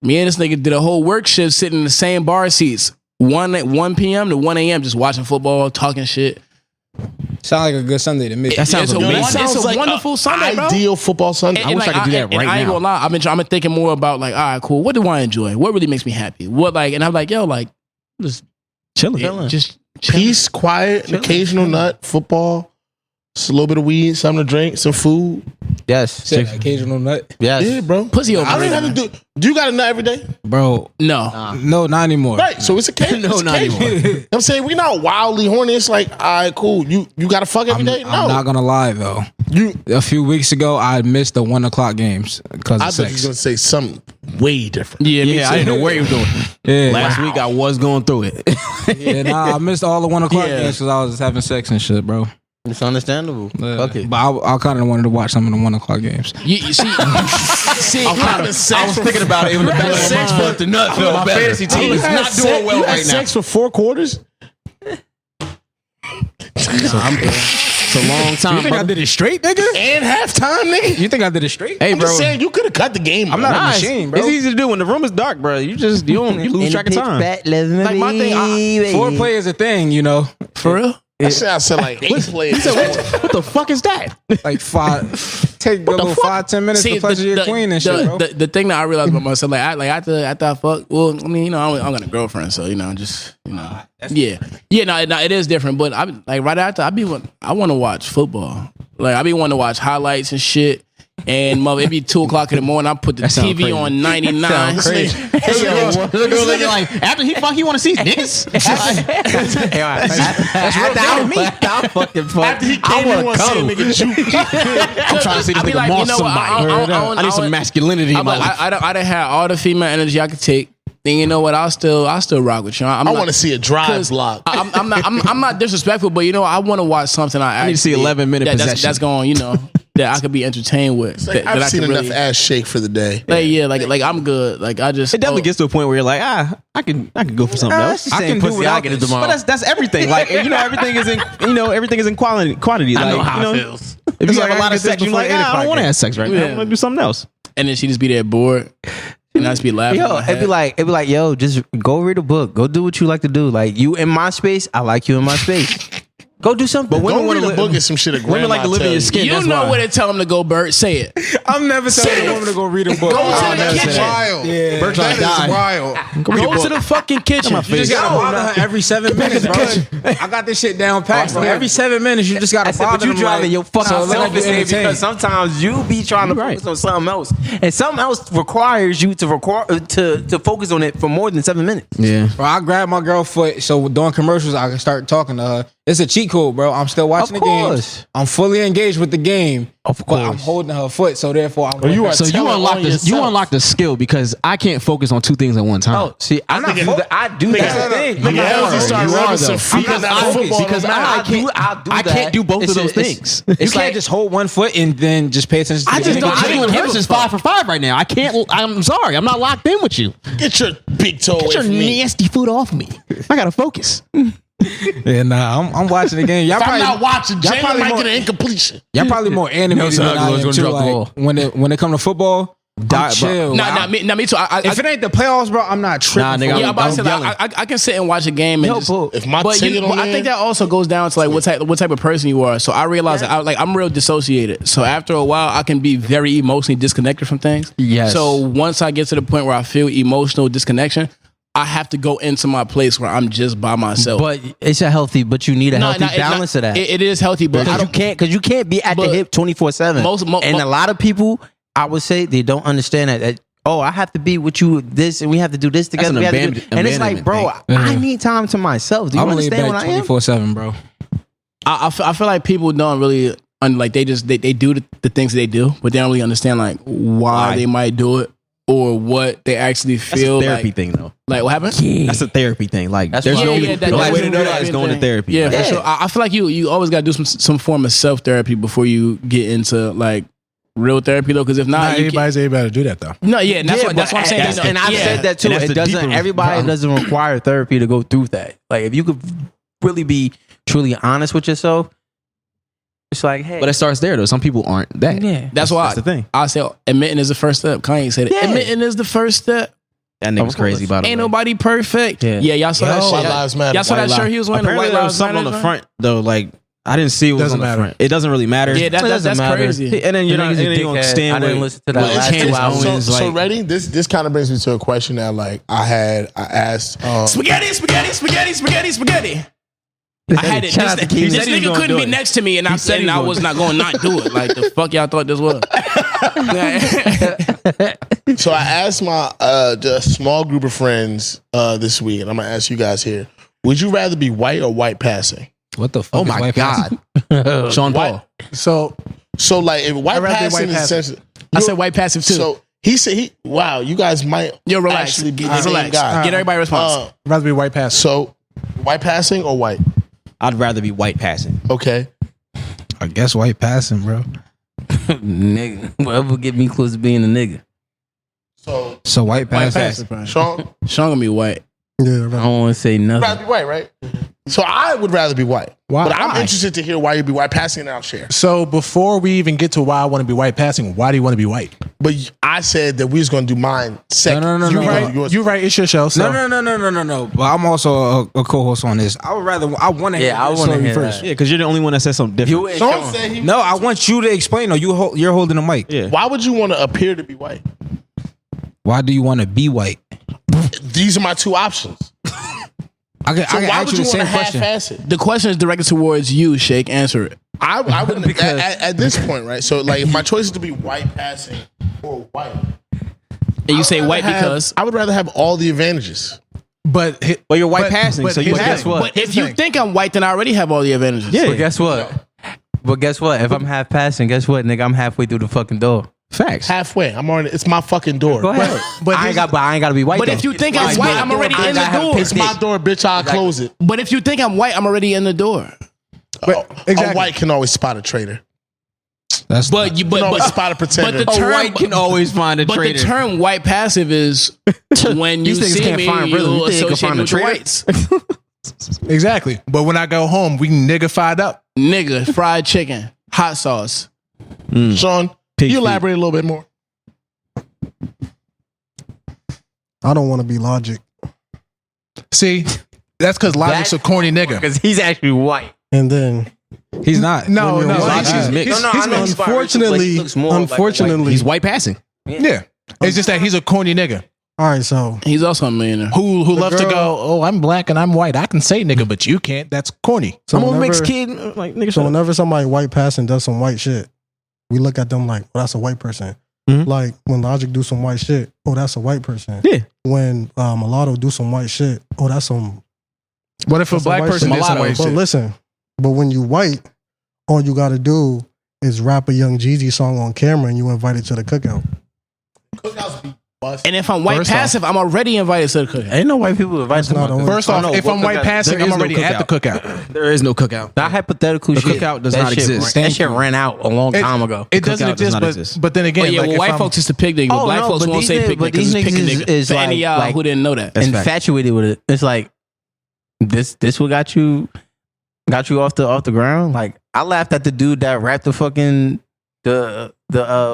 Me and this nigga did a whole work shift sitting in the same bar seats, 1 p.m. to 1 a.m. just watching football, talking shit. Sound like a good Sunday to me. That sounds amazing. It's a wonderful Sunday, bro. Ideal football Sunday. I wish I could do that right I ain't now. gonna lie. I've been thinking more about like, all right, cool. What do I enjoy? What really makes me happy? What like, and I'm like, yo, like, just Chilling. just Peace, quiet, an occasional nut, football, just a little bit of weed, something to drink, some food. Yes. Occasional nut. Yes. Yeah, bro. Pussy over. I don't even have to do. Do you got a nut every day? Bro, No. no, not anymore. Right. So it's occasional. No, not anymore. You know what I'm saying? We not wildly horny. It's like, all right, cool. You got to fuck every day? No. I'm not gonna lie though. A few weeks ago, I missed the 1 o'clock games because I of thought you was sex. going to say something way different. Yeah, I didn't know where he was doing. Yeah, Last week I was going through it. yeah, nah, I missed all the 1 o'clock games because I was just having sex and shit, bro. It's understandable. Fuck it. But I kind of wanted to watch some of the 1 o'clock games. You see, I was thinking about it in the back of my mind. but the nut feel My better. fantasy team is not doing well right now. Sex for 4 quarters? It's a long time. You think I did it straight, nigga? And halftime, nigga? You think I did it straight? Hey, I'm bro. just saying, you could have cut the game. I'm not a machine, bro. It's easy to do when the room is dark, bro. You lose track of time. Like my thing, Foreplay is a thing, you know. for real? I said like 8 plays. What the fuck is that? Like 5, take a little 5-10 minutes to pleasure your queen and shit, bro. The thing that I realized about myself, after I fuck, well, I mean, you know, I'm got a girlfriend, so you know, just you know, no, it is different. But I like right after I want to watch football. Like I be wanting to watch highlights and shit. And mother, it be 2 o'clock in the morning. I put the TV crazy. on 99. The girl looking like after he fuck, he want to see niggas. That's real down me. I'm fucking fuck. After he came in, want to see a nigga juke. I'm trying to see this nigga like, moss you know what, somebody. I need some masculinity in my life. I done had all the female energy I could take. Then you know what? I'll still rock with you. I want to see a drive block. I'm not disrespectful, but you know I want to watch something. I need to see 11-minute possession. That's going, you know, that I could be entertained with. Like, that I've I seen can enough really, ass shake for the day. like I'm good. Like I just It definitely gets to a point where you're like, I can go for something else. I can do without this. But that's everything. Like you know, everything is in quantity. I know Like how you it know, feels. if you have a I lot can of get sex, this you're like, before 8 I don't want to have sex right now. Yeah. I'm gonna do something else. and then she just be there bored, and I just be laughing. Yo, it'd be like, yo, just go read a book. Go do what you like to do. Like you in my space, I like you in my space. Go do something. But women Don't want read to a book is some shit a women like to live in your skin. You That's know why. where to tell them to go, Bert. Say it. I'm never telling a woman to go read a book. Go to I'll the never say kitchen. that. Wild. Yeah. Bert's trying to die. Wild. Go to the fucking kitchen. You just gotta bother her every 7 minutes, bro. I got this shit down pat, bro. Every 7 minutes, you just gotta bother But you them. driving your fucking so self let her insane entertain. because sometimes you be trying to focus on something else, and something else requires you to focus on it for more than 7 minutes. Yeah. Bro, I grab my girl foot, so during commercials, I can start talking to her. It's a cheat code, bro. I'm still watching the game. I'm fully engaged with the game. Of But I'm holding her foot, so therefore I'm. you unlock the skill because I can't focus on two things at one time. Oh, see, I do that. That's the thing. Because I can't do both of those things. You can't just hold one foot and then just pay attention to I just don't. It's just 5 for 5 right now. I can't. I'm sorry. I'm not locked in with you. Get your big toe Get your nasty foot off me. I gotta focus. Yeah, nah, I'm watching the game. If I'm not watching, Jalen might get an incompletion. Y'all probably more animated than I am too. Like, when it come to football, chill. Nah, me too. If it ain't the playoffs, bro, I'm not tripping. Yeah, I'm about to say, I can sit and watch a game and if my ticket on I think that also goes down to like what type of person you are. So I realized that I'm real dissociated. So after a while, I can be very emotionally disconnected from things. Yes. So once I get to the point where I feel emotional disconnection, I have to go into my place where I'm just by myself. But it's a healthy, but you need a healthy balance of that. It is healthy, but because you can't be at the hip 24/7. And a lot of people, I would say, they don't understand that. Oh, I have to be with you this, and we have to do this together. And it's like, bro, I need time to myself. Do you understand what I am? 24/7, bro. I feel like people don't really like they do the things that they do, but they don't really understand like why they might do it. Or what they actually feel. That's a therapy thing, though. Like what happened? Yeah. That's a therapy thing. Like there's no way to know that is going to therapy. Yeah, for sure. I feel like you always got to do some form of self therapy before you get into like real therapy, though. Because if not, everybody's able to do that though. No, yeah, that's what I'm saying. And I've said that too. It doesn't. Everybody doesn't require therapy to go through that. Like if you could really be truly honest with yourself. It's like, hey. But it starts there, though. Some people aren't that. Yeah. That's why. That's the thing. I say admitting is the first step. Kanye said it. Yeah. Admitting is the first step. That nigga's crazy, by the way. Ain't nobody perfect. Yeah, y'all saw that shit. White Lives Matter. Y'all saw that shirt he was wearing? Apparently there was something on the front, though. Like, I didn't see what was on the front. It doesn't really matter. Yeah, that's crazy. And then you're not going to stand I didn't listen to that last 2 hours. So ready? This kind of brings me to a question that like I asked. Spaghetti. I had it. This nigga couldn't be next to me, and I said I was not going to not do it. Like the fuck y'all thought this was. So I asked my just small group of friends this week, and I'm gonna ask you guys here: would you rather be white or white passing? What the fuck? Oh my god, Sean Paul. So like if white passing is essentially, I said white passive too. So he said wow, you guys might actually be the same guy. Get everybody a response. I'd rather be white passing. So white passing or white? I'd rather be white passing. Okay. I guess white passing, bro. Nigga. Whatever get me close to being a nigga. So white passing. Sean gonna be white. Yeah, I don't want to say nothing. Rather be white, right? So I would rather be white. Why? But I'm interested to hear why you'd be white passing, and I'll share. So before we even get to why I want to be white passing, why do you want to be white? But I said that we was going to do mine second. No. You right. It's your show. So. No. But I'm also a co-host on this. I want to hear it first. Yeah, because you're the only one that said something different. Sean said No, I want you to explain. No, you're holding the mic. Yeah. Why would you want to appear to be white? Why do you want to be white? These are my two options. I can why ask would you you the want to same question. half-ass it? The question is directed towards you, Shake. Answer it. I wouldn't because at this point, right? So like, if my choice is to be white passing or white, and you say white because I would rather have all the advantages. But you're white passing, so you have. But if you think I'm white, then I already have all the advantages. Yeah. But guess what? If I'm half passing, guess what, nigga? I'm halfway through the fucking door. Facts. Halfway. I'm already. It's my fucking door. Go ahead. But I ain't got to be white. But though. if you think I'm white, I'm already in the door. It's my door, bitch. I'll close it. But if you think I'm white, I'm already in the door. A white can always spot a traitor. But spot a pretender. But the term, white can always find a traitor. But the term white passive is when you see me, you associate me with the whites. Exactly. But when I go home, we nigga-fied up. Nigga, fried chicken, hot sauce. Sean, can you elaborate a little bit more? I don't want to be Logic. See, that's because Logic's a corny nigga. Because he's actually white. And then he's not. No. Logic's mixed. Unfortunately, he's white passing. Yeah. It's just that he's a corny nigga. All right, so he's also a millionaire who loves to go, oh, I'm black and I'm white. I can say nigga, but you can't. That's corny. So I'm a mixed kid. Like nigga. So whenever somebody white passing does some white shit, we look at them like, oh, that's a white person. Mm-hmm. Like when Logic do some white shit, oh, that's a white person. Yeah. When Mulatto do some white shit, oh, that's some. What if a black person did some white shit? But listen, But when you white, all you got to do is rap a Young Jeezy song on camera and you invited to the cookout. Cookouts be bust. And if I'm white passive, I'm already invited to the cookout. Ain't no white people invited to my cookout. First off, if I'm white passing, I'm already at the cookout. There is no cookout. That hypothetical The shit. cookout does that not shit exist. That shit ran out a long time ago. It doesn't exist, but then again, yeah, like, white folks is the pig nigga, but black folks won't say pig nigga because it's picking nigga. Is For any of y'all like, who didn't know that. Infatuated with it. It's like this what got you off the ground. Like I laughed at the dude that rapped the fucking the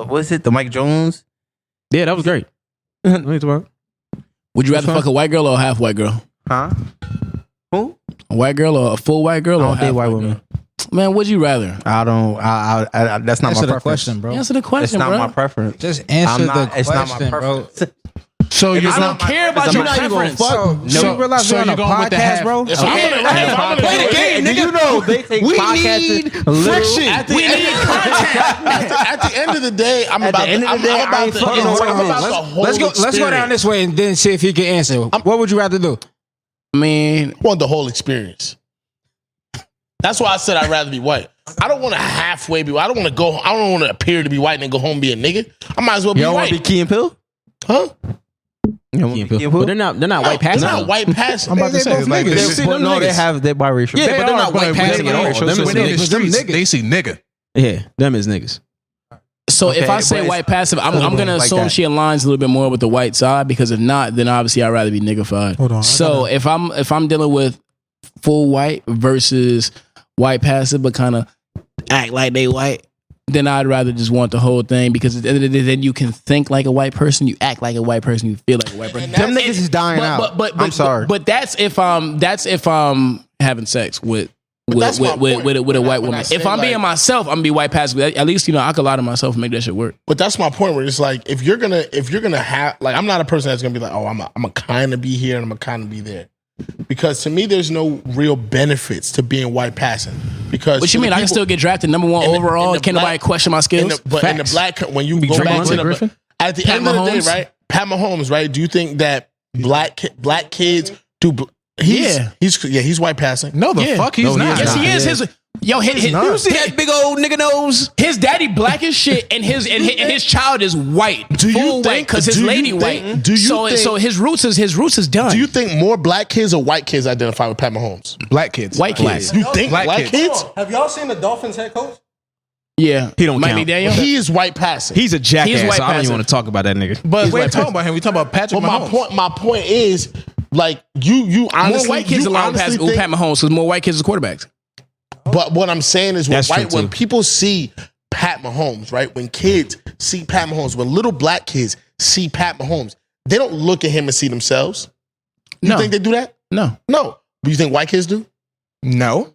what's it, the Mike Jones. Yeah, that was great. Would you rather fuck a white girl or a half white girl? Huh? Who? A white girl or a full white girl? I or don't a half date white girl? women. Man, would you rather? I don't. I that's not Answer my the preference. question, bro. Answer the question, It's not bro. my preference. Just answer the question, It's not my bro. preference. So I don't care about your preference. So you realize we're on a podcast, bro? If I'm gonna Play the game, nigga. You know they take podcasts friction. At the end of the day, I'm about the whole Let's go down this way and then see if he can answer. What would you rather do? I mean, I want the whole experience. That's why I said I'd rather be white. I don't want to halfway be white. I don't want to appear to be white and then go home and be a nigga. I might as well be You don't want white. to be Key and Peele? Huh? But they're not white passing. They're not white passing. I'm about to say, like, they're biracial. Yeah, but they're not white passing at all. When they're in the streets, they see nigga. Yeah, them is niggas. so Okay, if I say but white passive, I'm going to like assume that. she aligns a little bit more with the white side, because if not, then obviously I'd rather be niggified. Hold on, I So if I'm dealing with full white versus white passive, but kind of act like they white, then I'd rather just want the whole thing, because at the end of the day, then you can think like a white person, you act like a white person, you feel like a white person. Them niggas is dying out. I'm sorry. But that's if I'm having sex with a white woman. If I'm being myself, I'm gonna be white passive. At least I could lie to myself and make that shit work. But that's my point, where it's like, if you're gonna have, like, I'm not a person that's gonna be like, oh, I'm a kind of be here and I'm a kind of be there. Because to me, there's no real benefits to being white passing. Because what you mean? I can still get drafted number one overall. Can't nobody question my skills? But in the black, when you go back to the at the end of the day, right? Pat Mahomes, right? Do you think that black kids do? He's white passing. No, fuck he's not. Yes, he is. You see that big old nigga nose? His daddy black as shit, and his child is white. Do you think? Because his lady white. So his roots is done. Do you think more black kids or white kids identify with Pat Mahomes? Black kids. White kids. You think black kids? Have y'all seen the Dolphins head coach? Yeah, he don't Mike count. McDaniel. He is white passing. He's a jackass. He's white so I don't even passing. want to talk about that nigga. But we ain't talking about him. We talking about Patrick Mahomes. My point is, like, you honestly, more white kids allow Pat Mahomes, because more white kids as quarterbacks. But what I'm saying is, That's true, when people see Pat Mahomes, right? When kids see Pat Mahomes, when little black kids see Pat Mahomes, they don't look at him and see themselves. You think they do that? No. Do you think white kids do? No.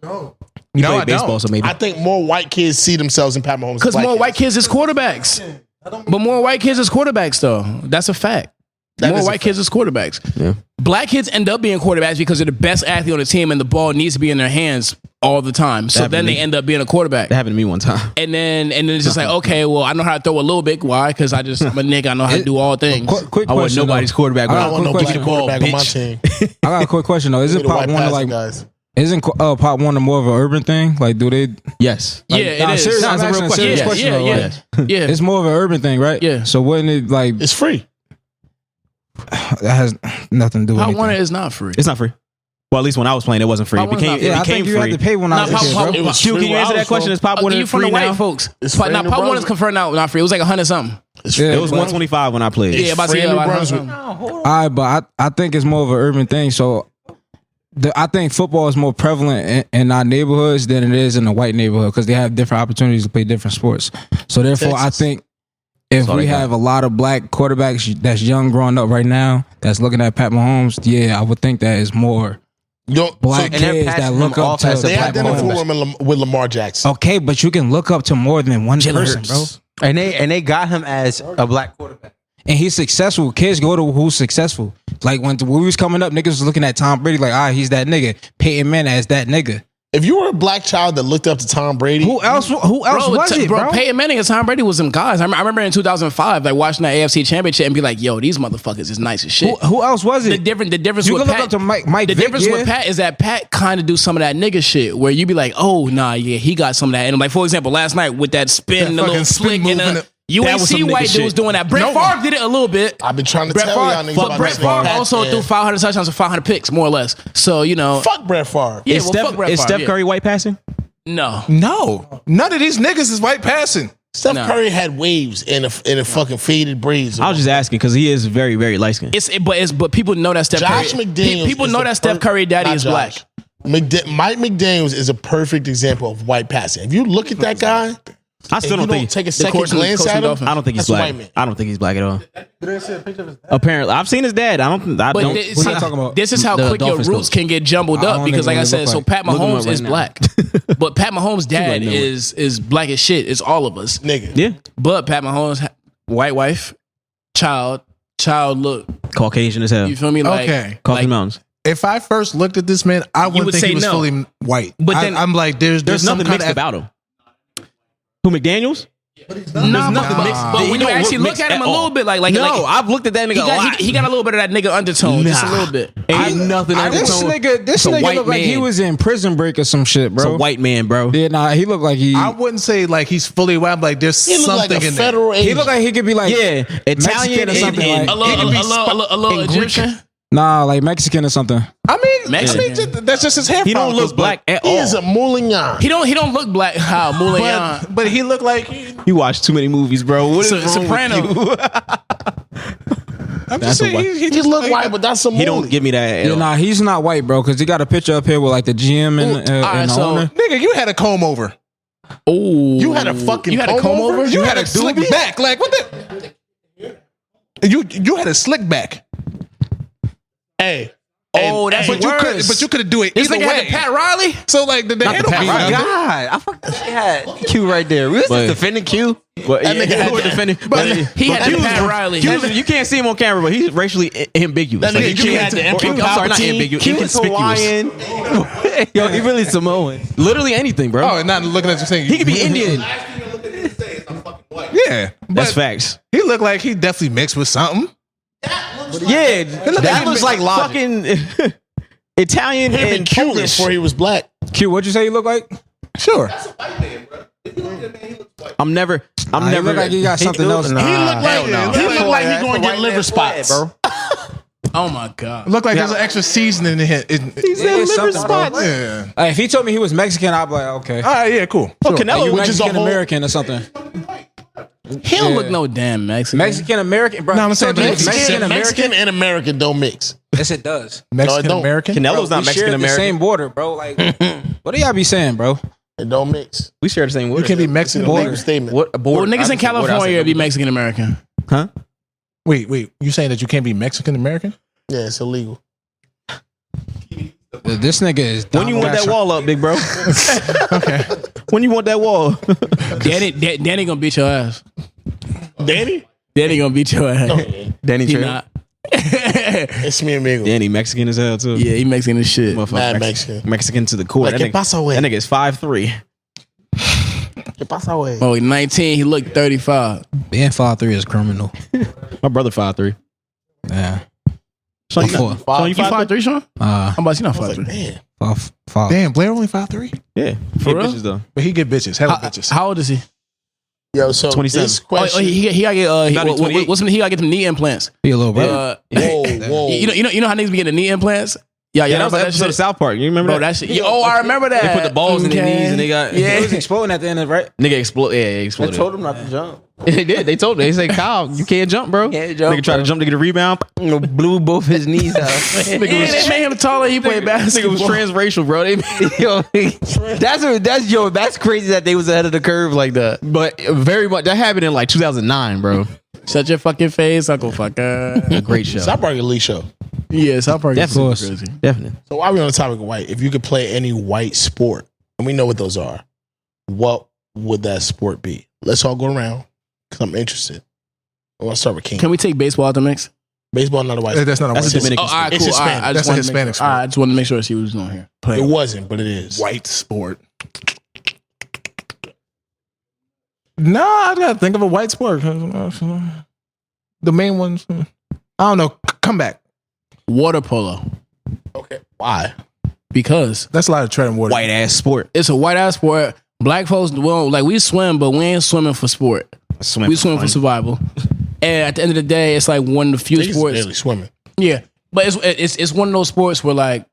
You No, play I baseball, don't. so maybe. I think more white kids see themselves in Pat Mahomes. Because more white kids is quarterbacks. But more white kids is quarterbacks, though. That's a fact. More white kids is quarterbacks. Yeah. Black kids end up being quarterbacks because they're the best athlete on the team, and the ball needs to be in their hands all the time. So then they end up being a quarterback. That happened to me one time. And then it's just like, okay, well, I know how to throw a little bit. Why? Because I'm a nigga. I know how to do all things. Quick I want question. nobody's quarterback. I But I got want a quick nobody question. quarterback on my team. I got a quick question though. Isn't Pop Warner like? guys? Isn't Pop Warner more of an urban thing? Like, do they? Yes. Yeah, it is. Serious, Nah, it's a real question. serious Yeah, question. though, yeah. like, Yeah. it's more of an urban thing, right? Yeah. So wouldn't it like It's free. that has nothing to do with Pop anything? Warner is not free. It's not free. Well, at least when I was playing, it wasn't free. Pop It Warner's became, not it Yeah, I became think you free. had to pay when I was a kid, bro. It was Q, free can you when answer I that was question? from. Is Pop Warner You from the free white now? folks? It's free in New Pop Warner's Brunswick. confirmed out not free. It was like $100 something. It's Yeah, free. It was 125 when I played. Yeah, about to free say in New about Brunswick. All right, but I think it's more of an urban thing. So I think football is more prevalent in our neighborhoods than it is in a white neighborhood because they have different opportunities to play different sports. So therefore, I think if we have a lot of black quarterbacks that's young growing up right now that's looking at Pat Mahomes, yeah, I would think that is more black kids that look up to They Pat identify Mahomes. with Lamar Jackson. Okay, but you can look up to more than one person, bro. And they got him as a black quarterback. And he's successful. Kids go to who's successful. Like when we was coming up, niggas was looking at Tom Brady like, he's that nigga. Peyton Manning as that nigga. If you were a black child that looked up to Tom Brady, who else was it, bro? Peyton Manning and Tom Brady was some guys. I remember in 2005, like watching that AFC Championship and be like, "Yo, these motherfuckers is nice as shit." Who else was it? The difference you with can Pat, look up to Mike the Vick, difference with Pat is that Pat kind of do some of that nigga shit where you be like, "Oh, nah, yeah, he got some of that." And like for example, last night with that spin, the little flick, and you ain't see white dudes doing that. Brett Favre did it a little bit. I've been trying to tell y'all niggas about Brett Favre also threw 500 touchdowns and 500 picks, more or less. So you know, fuck Brett Favre. Yeah, is Steph Curry white passing? No, none of these niggas is white passing. Steph Curry had waves in a fucking faded braids. I was just asking because he is very, very light skinned. But people know that Steph Josh Curry. McDaniels People know that Steph Curry daddy is black. Mike McDaniels is a perfect example of white passing. If you look at that guy, I still don't think take a second glance at him. I don't think he's black. I don't think he's black at all. Apparently, I've seen his dad. This is how quick your roots can get jumbled up because, like I said, so Pat Mahomes is black, but Pat Mahomes' dad is black as shit. It's all of us, nigga. Yeah, but Pat Mahomes, white wife, child look Caucasian as hell. You feel me? Like, okay, Caucasian Mountains. If I first looked at this man, I wouldn't think he was fully white. But then I'm like, there's nothing mixed about him. Who, McDaniels? Nothing mixed. But when you actually look at him a little bit, like I've looked at that nigga a lot. He got a little bit of that nigga undertone, just a little bit. Ain't nothing undertone. This nigga look like he was in Prison Break or some shit, bro. It's a white man, bro. Yeah, nah, he looked like he. I wouldn't say like he's fully white. Like there's something in there. He looked like he could be like Italian or something. A little Egyptian. Nah, like Mexican or something. I mean, that's just his hair. He don't look black at all. He is a Moulignan. He don't look black. How Moulignan? But he looked like you watch too many movies, bro. What is wrong Soprano? with you? I'm just saying he just look white, but that's a he don't give me that. Yeah, nah, he's not white, bro. Because he got a picture up here with like the GM and the owner. Nigga, you had a comb over. Oh, you had a fucking comb over. You had a slick back. Like what the? You had a slick back. Hey. That's worse. But you could do it either way. Had Pat Riley. So like the head don't mean nothing. God, I fucking had Q right there. We was just defending Q. But that nigga had defending. He had Pat Riley. You can't see him on camera, but he's racially ambiguous. That nigga Q had the ambiguous. Inconspicuous. Yo, he really Samoan. Literally anything, bro. Oh, not looking at you saying he could be Indian. Yeah, that's facts. He looked like he definitely mixed with something. Yeah, that looks like fucking Italian and Q before he was black. Q, what'd you say he looked like? Sure. I'm never. He look like he got something else. He looked like he going to get liver spots, bro. Oh my god! Look like there's an extra seasoning in it. He said liver spots. Yeah. If he told me he was Mexican, I'd be like, okay. All right, yeah, cool. Oh, Canelo, like, which is American or something. He don't look no damn Mexican. Mexican American, bro. No, I'm saying Mexican and American don't mix. Yes, it does. Mexican American. Canelo's not Mexican American. The same border, bro. Like, what do y'all be saying, bro? It don't mix. We share the same border. You can be Mexican border. Statement. What border? Well, niggas in California be Mexican American. Huh? Wait. You saying that you can't be Mexican American? Yeah, it's illegal. This nigga is. When you want that wall up, big bro? Okay. When you want that wall? Danny gonna beat your ass. Danny gonna beat your ass. Danny He Trejo. not. It's me amigo. Danny Mexican as hell too. Yeah, he Mexican as shit. Mad Mexican. Mexican to the core. Like, That nigga is 5'3". Oh, 19. He looked 35. Being 5'3" is criminal. My brother 5'3". Yeah. Sean, you 5'3", Sean? I'm about you not 5'3". Five. Damn, Blair only 5'3". Yeah, For real? bitches though. But he get bitches. Hell bitches. How old is he? Yo, so 27. this question. He gotta get he gotta get them knee implants. Be a little brother. Whoa. You know how niggas be getting knee implants? Yeah, that was the episode of South Park. You remember that shit? I remember that. They put the balls in their knees and they got It was exploding at the end of it, right? Nigga exploded. Yeah, it exploded. They told him not to jump. They did. They told him. They said, Kyle, you can't jump, bro. Can't jump, Nigga tried to jump to get a rebound. Blew both his knees out. They made him taller. He played basketball. Nigga was transracial, bro. That's crazy that they was ahead of the curve like that. But very much that happened in like 2009, bro. Shut your fucking face, Uncle Fucker. A great show. South Park elite show. Yeah, South Park. Definitely. Is crazy. Definitely. So while we're on the topic of white, if you could play any white sport, and we know what those are, what would that sport be? Let's all go around because I'm interested. I want to start with King. Can we take baseball out the mix? Baseball not a white sport. That's not a white sport. Dominican sport. It's Hispanic. That's a Hispanic sport. I just wanted to make sure I see what was going here. It wasn't, but it is. White sport. No, I gotta think of a white sport. The main ones. I don't know. Come back. Water polo. Okay. Why? Because that's a lot of treading water. White ass sport. It's a white ass sport. Black folks, well, like we swim, but we ain't swimming for sport. We swim for survival. And at the end of the day, it's like one of the few sports. Barely swimming. Yeah, but it's one of those sports where like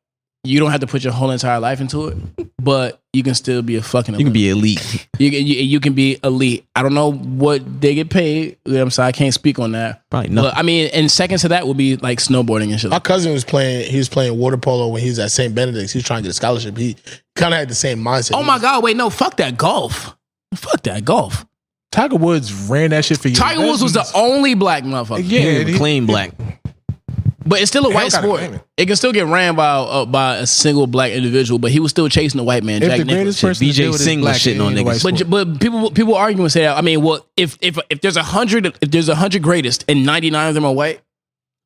you don't have to put your whole entire life into it, but you can still be a fucking. You can be elite. You can be elite. I don't know what they get paid. I'm sorry, I can't speak on that. Probably not. But I mean, and second to that would be like snowboarding and shit. My cousin was playing. He was playing water polo when he was at St. Benedict's. He was trying to get a scholarship. He kind of had the same mindset. Oh my god! Wait, no, fuck that golf. Fuck that golf. Tiger Woods ran that shit for years. Tiger Woods was the only black motherfucker. Yeah, clean black. But it's still a white sport. It can still get ran by a single black individual, but he was still chasing a white man. If Jack the greatest Nicklaus. person BJ Singler shitting on niggas. But people argue and say that. I mean, well, if there's 100 greatest and 99 of them are white,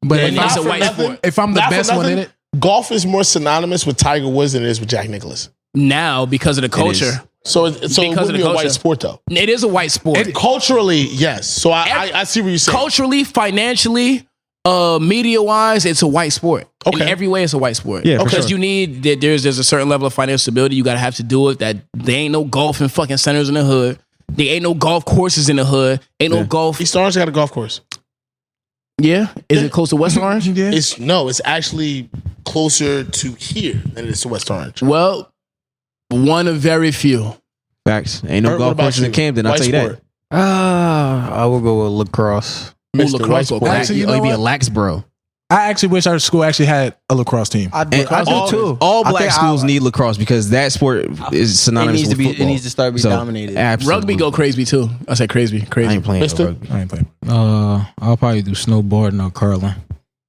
but then it's a white sport. If I'm the best one in it, golf is more synonymous with Tiger Woods than it is with Jack Nicklaus. Now, because of the culture. So it would be a white sport, though. It is a white sport. Culturally, yes. So I see what you're saying. Culturally, financially, media-wise, it's a white sport. Okay. In every way, it's a white sport. Yeah, because you need there's a certain level of financial stability. You got to have to do it. That there ain't no golf in fucking centers in the hood. There ain't no golf courses in the hood. Ain't no golf. East Orange got a golf course. Yeah, is it close to West Orange? Yeah. It's actually closer to here than it is to West Orange. Well, one of very few. Facts. Ain't no golf courses in Camden. I'll tell you that. I will go with lacrosse. Lacrosse. Actually, you know be a what? lax bro. I actually wish our school actually had a lacrosse team. I do too. All black schools need lacrosse because that sport is synonymous with football. It needs to start being dominated. Absolutely. Rugby go crazy too. I say crazy. I ain't playing Mista? rugby. I ain't playing. I'll probably do snowboarding or curling.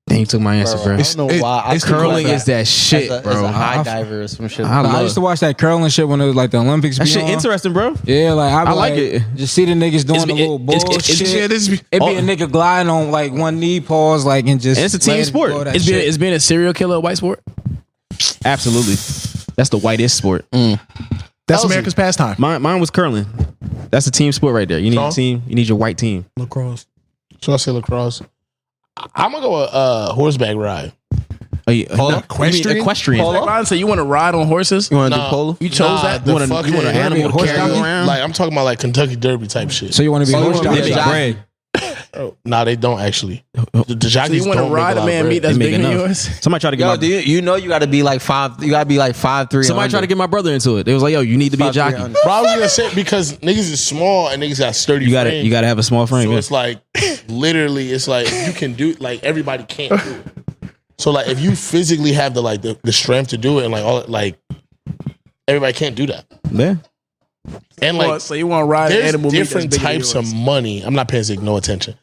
Dang, you took my answer, bro. I don't know why. it's Curling is that shit, as bro. a high diver or some shit. I used to watch that curling shit when it was like the Olympics. That be shit on. interesting, bro. Yeah, like I like it. Just see the niggas doing the little bullshit. It'd be a nigga gliding on like one knee, pause, like and just. And it's a team sport. Is being a serial killer a white sport? Absolutely. That's the whitest sport. That's America's pastime. Mine was curling. That's a team sport right there. You need a team. You need your white team. Lacrosse. So I say lacrosse. I'm gonna go with horseback ride. Equestrian. Ron, so you want to ride on horses? You want to do polo? You chose that? You want an animal to carry around? Like I'm talking about like Kentucky Derby type shit. So you want to be horse They jockey? make bread. Nah, they don't actually. The So jockeys you want to don't ride a man meat that's They make bigger than enough. yours? Somebody tried to get Yo, my do you know you got to be like 5? You got to be like 5'3". Somebody tried to get my brother into it. They was like, "Yo, you need to be a jockey. Bro, I was gonna say because niggas is small and niggas got sturdy. You got frames. You got to have a small frame." So yeah. it's like literally, it's like you can do like everybody can't do it. So like if you physically have the strength to do it and like all like everybody can't do that. Yeah. And like So you want to ride an there's animal meat that's different bigger than types yours? of money. I'm not paying no attention.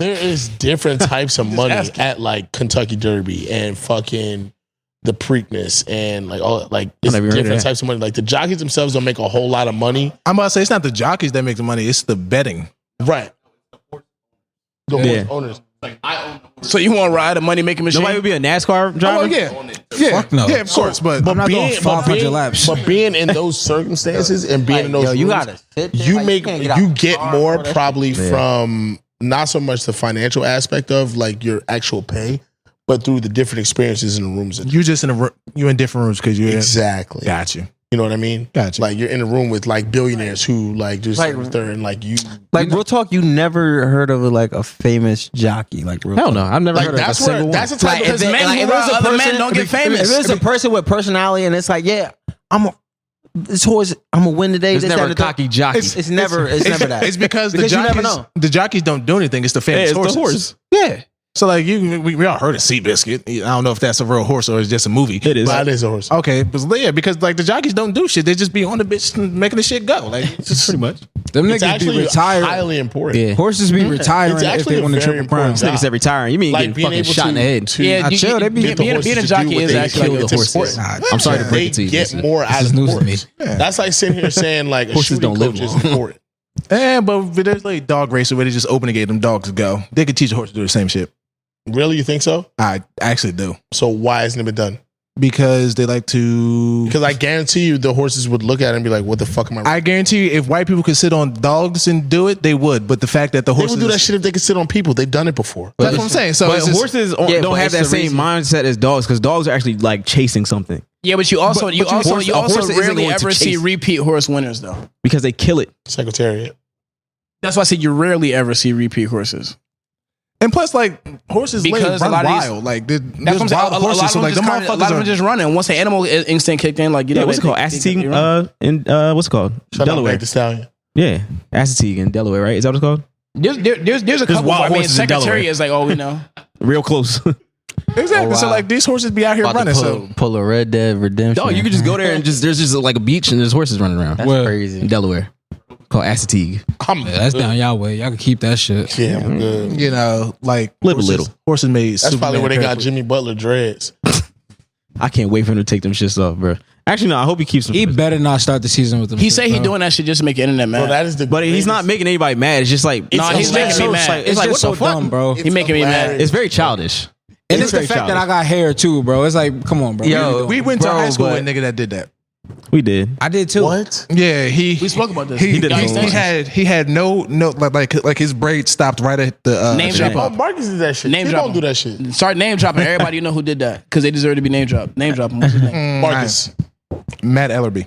There is different types of money at like Kentucky Derby and fucking the Preakness and like all like it's never heard of different that. types of money. Like the jockeys themselves don't make a whole lot of money. I'm about to say it's not the jockeys that make the money; it's the betting. Right. The Yeah. horse owners. So you want to ride a money making machine? Nobody would be a NASCAR driver. Oh yeah, no. yeah, of course. But I'm not going 500 laps. But being in those circumstances and being in those Yo, you rooms, gotta sit there, you like, make can't get out you the get car, more bro. That probably from not so much the financial aspect of like your actual pay, but through the different experiences in the rooms. That you just you in different rooms because you're exactly got you. You know what I mean? Gotcha. Like you're in a room with like billionaires who like just Like- they're and like you. Like real talk, you never heard of like a famous jockey. Like real Hell talk. no, I've never Like heard of a that's single where one. that's the type Like, of if men like, who if it was ride a other person, men don't get famous. If it's a person with personality and it's like, yeah, this horse, I'm gonna win today. It's this, never that, a cocky jockey. It's never that. It's because the you jockeys, never know. the jockeys don't do anything. It's the famous it's the horses. horse. Yeah. So like we all heard of Seabiscuit. I don't know if that's a real horse or it's just a movie. It is. But it is a horse. Okay, but yeah, because like the jockeys don't do shit. They just be on the bitch making the shit go. Like it's just Pretty much. Them It's niggas be actually retired. highly important. Yeah. Horses be retiring It's if actually they a win the very triple crown. important Niggas that retiring. You mean Like getting being fucking able shot in the head? to Yeah, I chill, they be- get the being horses a to jockey do what is they actually kill like a the sport. horses. I'm sorry to break They it to you. get Listen. more out This of is the news to me. horse. That's like sitting here saying like a Horses shooting don't live coach is long. important. but there's like dog racer where they just open the gate, them dogs go. They could teach a horse to do the same shit. Really, you think so? I actually do. So why hasn't it been done? Because they like to. Because I guarantee you, the horses would look at it and be like, "What the fuck am I?" I guarantee you, if white people could sit on dogs and do it, they would. But the fact that the horses would do that shit if they could sit on people. They've done it before. That's what I'm saying. So but horses don't have that same mindset as dogs because dogs are actually like chasing something. Yeah, but you also rarely ever see repeat horse winners though, because they kill it. Secretariat. That's why I said you rarely ever see repeat horses. And plus, like horses because run wild. Like there's wild horses, so like the motherfuckers a lot of them just running. Once the animal instinct kicked in, like what's it called? Assateague in what's it called? Delaware. The stallion. Yeah, Assateague in Delaware, right? Is that what it's called? There's a couple. I mean, Secretariat is like, oh, we know, real close. Exactly. Oh, wow. So like these horses be out here running. Pull a Red Dead Redemption. No, you could just go there and there's just like a beach and there's horses running around. That's crazy. In Delaware. Called Assateague. That's down y'all way. Y'all can keep that shit. Yeah, I'm good. You know, like live a little. Horses made. That's probably where they got Jimmy Butler dreads. I can't wait for him to take them shits off, bro. Actually, no. I hope he keeps them. He better not start the season with them. He say he doing that shit just to make the internet mad. Bro, that is but he's not making anybody mad. It's just like he's making me mad. It's like what the fuck, dumb, bro. He making me mad. It's very childish. And it's the fact that I got hair too, bro. It's like, come on, bro. Yo, we went to high school with a nigga that did that. We did. I did too. What? Yeah, we spoke about this. He had no like his braids stopped right at the name drop. Oh, Marcus did that shit. Name drop. Don't do that shit. Start name dropping. Everybody you know who did that because they deserve to be name dropped. Name dropping. What's his name? Marcus. Matt Ellerby.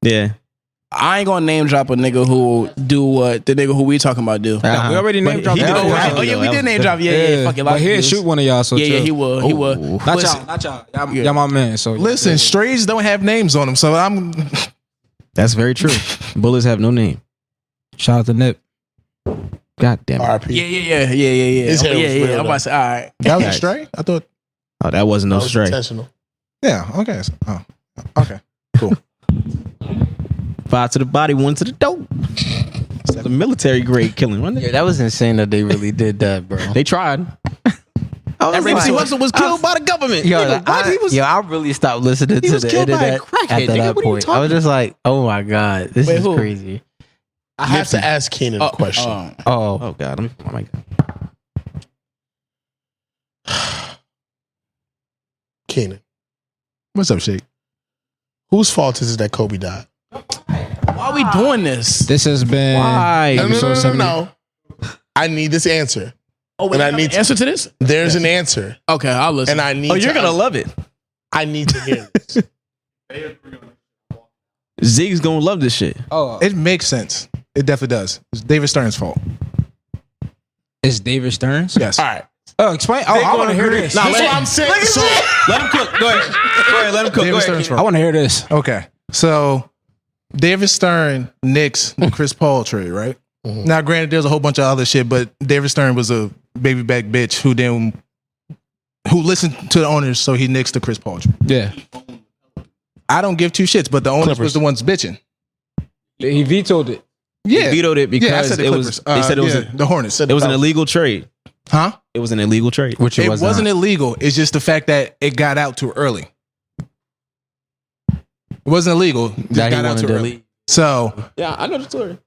Yeah. I ain't gonna name drop a nigga who do what the nigga who we talking about do. We already name dropped. Oh yeah, we did name drop. Yeah. Fuck it. But he'll shoot one of y'all. So yeah, he will. He will. Not y'all. Y'all my man. So listen, strays don't have names on them, so I'm. That's very true. Bullets have no name. Shout out to Nip. God damn it. R.I.P. Yeah. His hair was real, I'm about to say, all right. That was a stray? I thought. Oh, that wasn't no stray. Intentional. Yeah. Okay. Oh. Okay. Cool. 5 to the body, 1 to the dope. It's a military grade killing, wasn't it? Yeah, that was insane that they really did that, bro. They tried. That Ramsey Russell was killed by the government. I really stopped listening to the internet after that point. I was just like, oh my God, this is crazy. I have to ask Keenan a question. Oh God. Oh my God. Keenan. What's up, Shake? Whose fault is it that Kobe died? Why are we doing this? This has been No. I need this answer. Oh, wait, I need an answer to this? There's an answer. Okay, I'll listen. And I need you're gonna love it. I need to hear this. Zig's gonna love this shit. Oh, it makes sense. It definitely does. It's David Stern's fault. It's David Stern's? Yes. All right. Oh, explain. I want to hear this. That's what I'm saying. So, let him cook. Go ahead. Let him cook. David Stern's fault. I want to hear this. Okay. So, David Stern nicks the Chris Paul trade, right? Mm-hmm. Now, granted, there's a whole bunch of other shit, but David Stern was a baby back bitch who listened to the owners, so he nicks the Chris Paul trade. Yeah. I don't give two shits, but the owners was the ones bitching. He vetoed it. Yeah, he vetoed it because it was. They said it was the Hornets. It was an illegal trade. Huh? It was an illegal trade. Which it wasn't illegal. It's just the fact that it got out too early. It wasn't illegal. It just got out too early. So yeah, I know the story.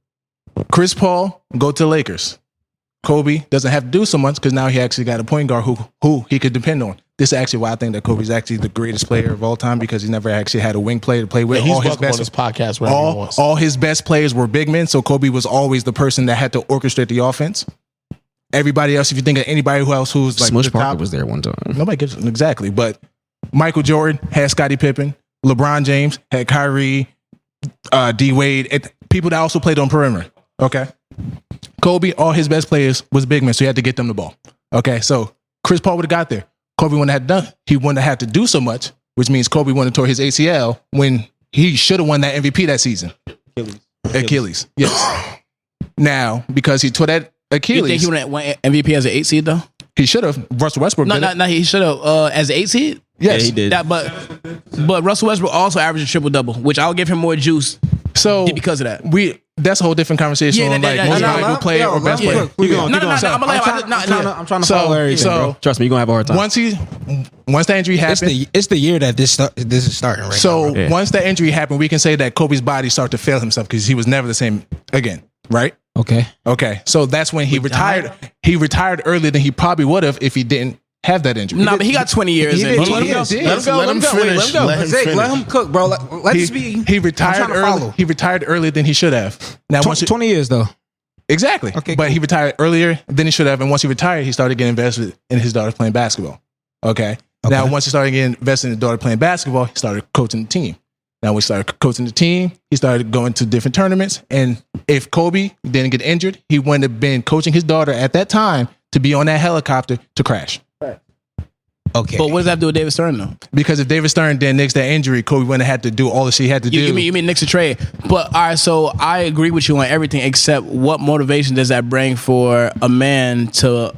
Chris Paul go to the Lakers. Kobe doesn't have to do so much because now he actually got a point guard who he could depend on. This is actually why I think that Kobe's actually the greatest player of all time because he never actually had a wing player to play with. He's welcome on this podcast wherever he wants. All his best players were big men, so Kobe was always the person that had to orchestrate the offense. Everybody else, if you think of anybody who's like Smush Parker was there one time. Nobody gives exactly, but Michael Jordan had Scottie Pippen, LeBron James had Kyrie, D Wade, people that also played on perimeter. Okay, Kobe, all his best players was big men, so he had to get them the ball. Okay, so Chris Paul would have got there. Kobe wouldn't have done. He wouldn't have had to do so much, which means Kobe wouldn't have tore his ACL when he should have won that MVP that season. Achilles. Yes. Now, because he tore that Achilles. You think he would have won MVP as an 8 seed though? He should have. Russell Westbrook. No, he should have as an 8 seed. Yes, yeah, he did. But Russell Westbrook also averaged a triple double, which I'll give him more juice. So because of that, that's a whole different conversation on like most valuable player or best player. I'm trying to follow everything, bro. Trust me, you're gonna have a hard time. Once that injury happened, it's the year that this is starting. Right so now, once that injury happened, we can say that Kobe's body started to fail himself because he was never the same again. Right? Okay. So that's when he retired. He retired earlier than he probably would have if he didn't have that injury. Nah, but he got 20 years. Let him finish. Let him cook, bro. He retired early. He retired earlier than he should have. Now, 20 years though. Exactly. Okay, but he retired earlier than he should have, and once he retired, he started getting invested in his daughter playing basketball. Okay. Now, once he started getting invested in his daughter playing basketball, he started coaching the team. Now, when he started coaching the team, he started going to different tournaments. And if Kobe didn't get injured, he wouldn't have been coaching his daughter at that time to be on that helicopter to crash. Okay. But what does that have to do with David Stern, though? Because if David Stern didn't nix that injury, Kobe wouldn't have had to do all that she had to do. You mean nix a trade. But, all right, so I agree with you on everything except what motivation does that bring for a man to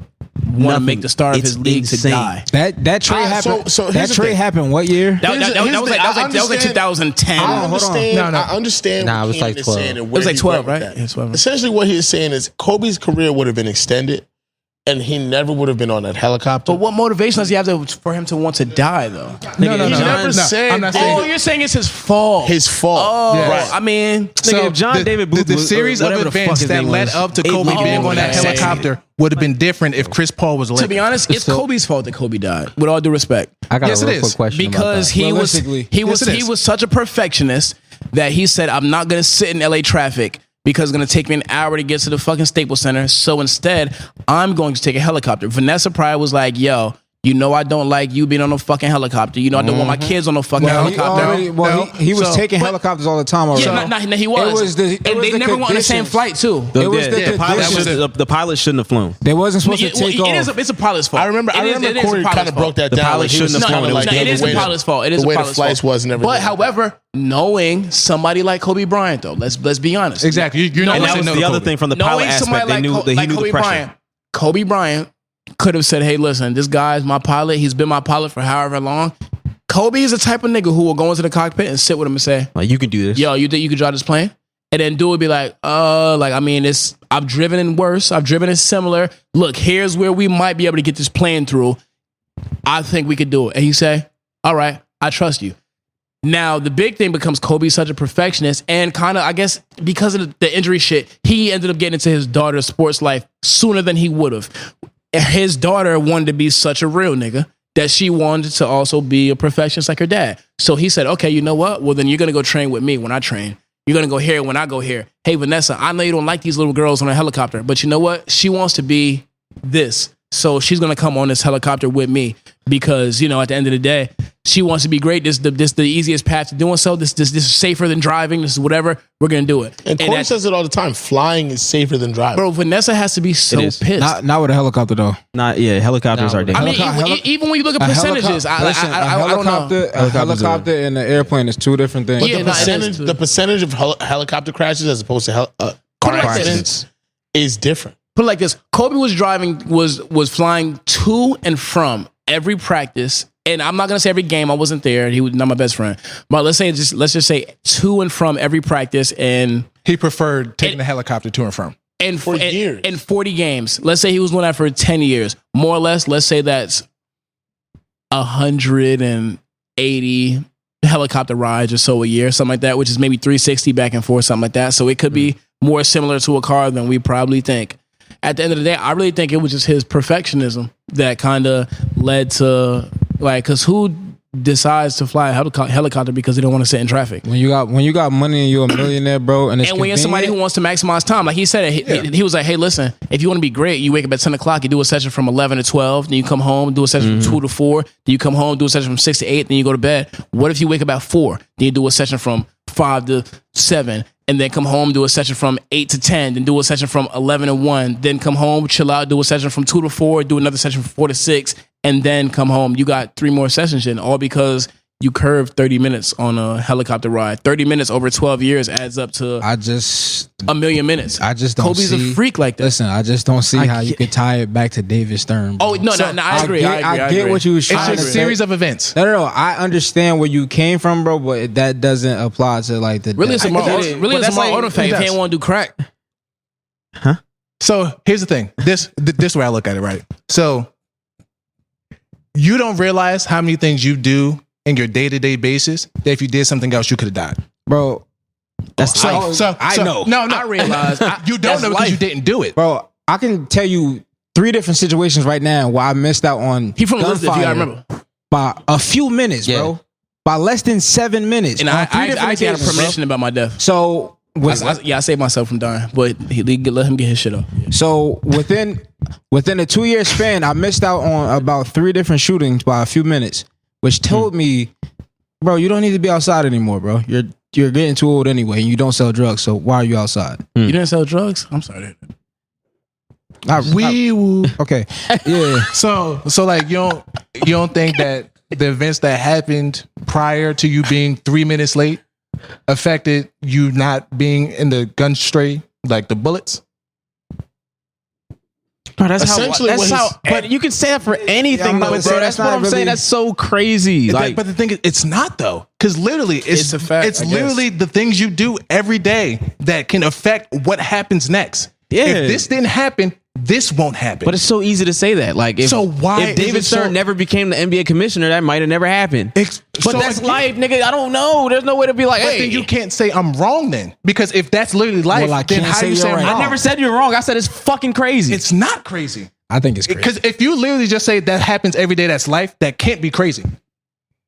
want to make the star of his league to die? That trade happened. So that trade happened what year? That was like 2010. I understand. Nah, it was like 12. It was like 12, right? Yeah, 12. Essentially, what he's saying is Kobe's career would have been extended, and he never would have been on that helicopter. But what motivation does he have for him to want to die, though? No. I'm not saying. Oh, you're saying it's his fault. His fault. Oh, right. I mean, So John David Booth, the series of events that led up to Kobe being on that helicopter would have been different if Chris Paul was. To be honest, it's Kobe's fault that Kobe died. With all due respect, I got Yes, a it real quick is. question because about that. he was such a perfectionist that he said, "I'm not going to sit in LA traffic because it's going to take me an hour to get to the fucking Staples Center. So instead, I'm going to take a helicopter." Vanessa Pryor was like, "Yo, you know I don't like you being on no fucking helicopter. You know I don't want my kids on no fucking helicopter." He was taking helicopters all the time already. Yeah, he was. And they never went on the same flight too. The pilot shouldn't have flown. They wasn't supposed to take off. It's a pilot's fault. I remember Corey kind of broke that down. pilot shouldn't have flown. It is the pilot's fault. It is the the way the pilot's flights fault. was and everything. But however, knowing somebody like Kobe Bryant, though, let's be honest. Exactly. You're not And that was the other thing from the pilot Knowing somebody aspect. They knew like he knew Kobe the pressure. Bryant. Kobe Bryant could have said, "Hey, listen, this guy's my pilot. He's been my pilot for however long." Kobe is the type of nigga who will go into the cockpit and sit with him and say, Like, you can do this. "Yo, you think you could drive this plane?" And then dude would be like, I mean, I've driven in worse. I've driven in similar. Look, here's where we might be able to get this plane through. I think we could do it." And he say, "All right, I trust you." Now, the big thing becomes Kobe's such a perfectionist, and kind of, I guess, because of the injury shit, he ended up getting into his daughter's sports life sooner than he would have. His daughter wanted to be such a real nigga that she wanted to also be a perfectionist like her dad. So he said, "Okay, you know what? Well, then you're going to go train with me when I train. You're going to go here when I go here. Hey, Vanessa, I know you don't like these little girls on a helicopter, but you know what? She wants to be this. So she's going to come on this helicopter with me because, you know, at the end of the day, she wants to be great. This the easiest path to doing so. This is safer than driving. This is whatever. We're going to do it." And Corey says it all the time. Flying is safer than driving. Bro, Vanessa has to be so pissed. Not with a helicopter though. Helicopters are dangerous. I mean, even when you look at percentages, I don't know. A helicopter and an airplane is two different things. But the percentage of helicopter crashes as opposed to car accidents is different. Put it like this: Kobe was flying to and from every practice, and I'm not gonna say every game. I wasn't there. He was not my best friend, but let's just say to and from every practice, and he preferred taking the helicopter to and from. And for years. In 40 games. Let's say he was doing that for 10 years. More or less, let's say that's 180 helicopter rides or so a year, something like that, which is maybe 360 back and forth, something like that. So it could be more similar to a car than we probably think. At the end of the day, I really think it was just his perfectionism that kind of led to, like, because who decides to fly a helicopter because they don't want to sit in traffic? When you got money and you're a millionaire, bro, and when you're somebody who wants to maximize time, like he said, he was like, "Hey, listen, if you want to be great, you wake up at 10 o'clock, you do a session from 11 to 12, then you come home, do a session from 2 to 4, then you come home, do a session from 6 to 8, then you go to bed. What if you wake up at 4, then you do a session from 5 to 7, and then come home, do a session from 8 to 10, then do a session from 11 to 1, then come home, chill out, do a session from 2 to 4, do another session from 4 to 6, and then come home. You got 3 more sessions in, all because you curved 30 minutes on a helicopter ride. 30 minutes over 12 years adds up to a million minutes. I just don't Kobe's a freak like that. Listen, I just don't see how you could tie it back to David Stern. Bro. Oh, no, I agree. I get what you was trying to say. It's a series of events. No. I understand where you came from, bro, but that doesn't apply to like the... Really, it's a Lamar Odom fan. He can't want to do crack. Huh? So here's the thing. This way I look at it, right? So you don't realize how many things you do in your day-to-day basis that if you did something else, you could have died. Bro, that's I know. No. I realize you don't know because you didn't do it. Bro, I can tell you 3 different situations right now where I missed out on. He from Elizabeth, you gotta remember. By a few minutes, bro. By less than 7 minutes. And I got permission about my death. So I saved myself from dying, but let him get his shit up. Yeah. So within a 2-year span, I missed out on about 3 different shootings by a few minutes, which told me, bro, you don't need to be outside anymore, bro. You're getting too old anyway, and you don't sell drugs. So why are you outside? You didn't sell drugs? I'm sorry. Okay. Yeah. So like you don't think that the events that happened prior to you being 3 minutes late affected you not being in the gun stray, like the bullets? Bro, that's how. But you can say that for anything, though, bro. That's what I'm saying. That's so crazy. But the thing is, it's not though, because literally, it's a fact. It's literally the things you do every day that can affect what happens next. Yeah. If this didn't happen, this won't happen. But it's so easy to say that. Like, if David Stern never became the NBA commissioner, that might have never happened. But that's life, nigga. I don't know. There's no way to be like, hey. Then you can't say I'm wrong then. Because if that's literally life, then how do you say I'm wrong? I never said you're wrong. I said it's fucking crazy. It's not crazy. I think it's crazy. Because if you literally just say that happens every day, that's life, that can't be crazy.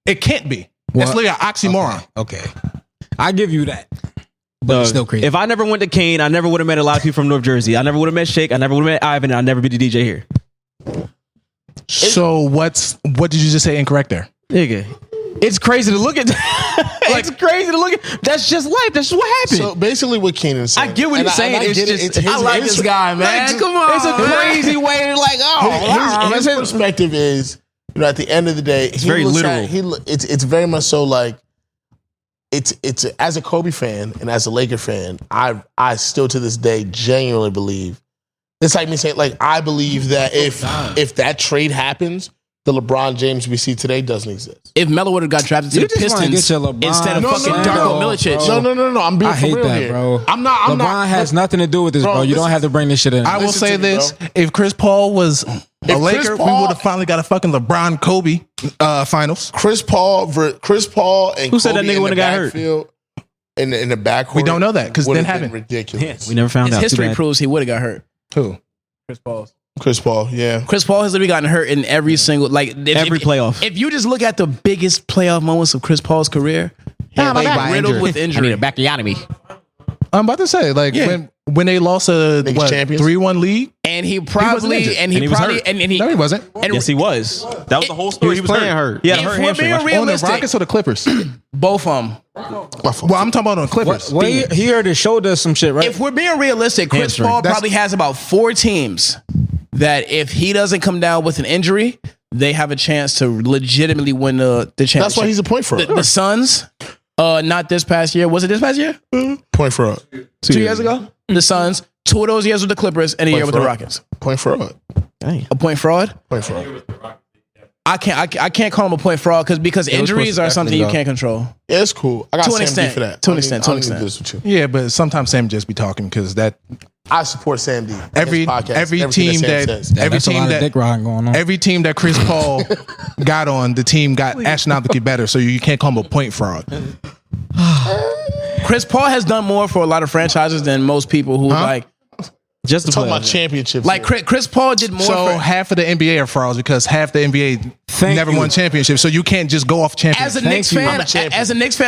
It can't be. That's literally an oxymoron. Okay. I give you that. But it's still crazy. If I never went to Kane, I never would have met a lot of people from North Jersey. I never would have met Shake. I never would have met Ivan. And I'd never be the DJ here. So what did you just say incorrect there? Nigga, it's crazy to look at. It's crazy to look at. That's just life. That's just what happened. So basically what Keenan said. I get what he's saying. I like this guy, man. Come on. It's a crazy way to like, his perspective is, at the end of the day, it's very literal. It's very much so like, it's as a Kobe fan and as a Laker fan, I still to this day genuinely believe it's like me saying, like, I believe that if that trade happens, the LeBron James we see today doesn't exist. If Melo would have got drafted to the Pistons instead of fucking Darko Milicic. No, I'm being for real here. Bro. LeBron has nothing to do with this, bro. You don't have to bring this shit in. I will say this: if Chris Paul was a Laker, we would have finally got a fucking LeBron Kobe finals. Chris Paul and who said that nigga would have got hurt? In the backcourt, we don't know that because it didn't happen. Ridiculous. Yeah, we never found out. History proves he would have got hurt. Who? Chris Paul, yeah. Chris Paul has literally gotten hurt in every single every playoff. If you just look at the biggest playoff moments of Chris Paul's career, riddled with injury. I need a backiotomy. I'm about to say, like, when they lost a 3-1 lead, and he probably he wasn't. Yes, he was. That was the whole story. He was playing hurt. Yeah, hurt hamstring. On the Rockets or the Clippers? Both of them. Well, I'm talking about on the Clippers. He already showed us some shit, right? If we're being realistic, Chris Paul probably has about 4 teams that if he doesn't come down with an injury, they have a chance to legitimately win the championship. That's why he's a point fraud. The Suns, not this past year. Was it this past year? Point fraud. 2 years ago? The Suns. 2 of those years with the Clippers and a year with the Rockets. Point fraud. Dang. A point fraud? Point fraud. I can't call him a point fraud because injuries are something you can't control. Yeah, it's cool. I got Sam D for that. To an extent. Yeah, but sometimes Sam just be talking because that. I support Sam D. Every team that Chris Paul got on, the team got astronomically better. So you can't call him a point fraud. Chris Paul has done more for a lot of franchises than most people who just to talk about championships. Like Chris Paul did more. So half of the NBA are frauds because half the NBA never won championships. So you can't just go off champions. As a Knicks fan, I'm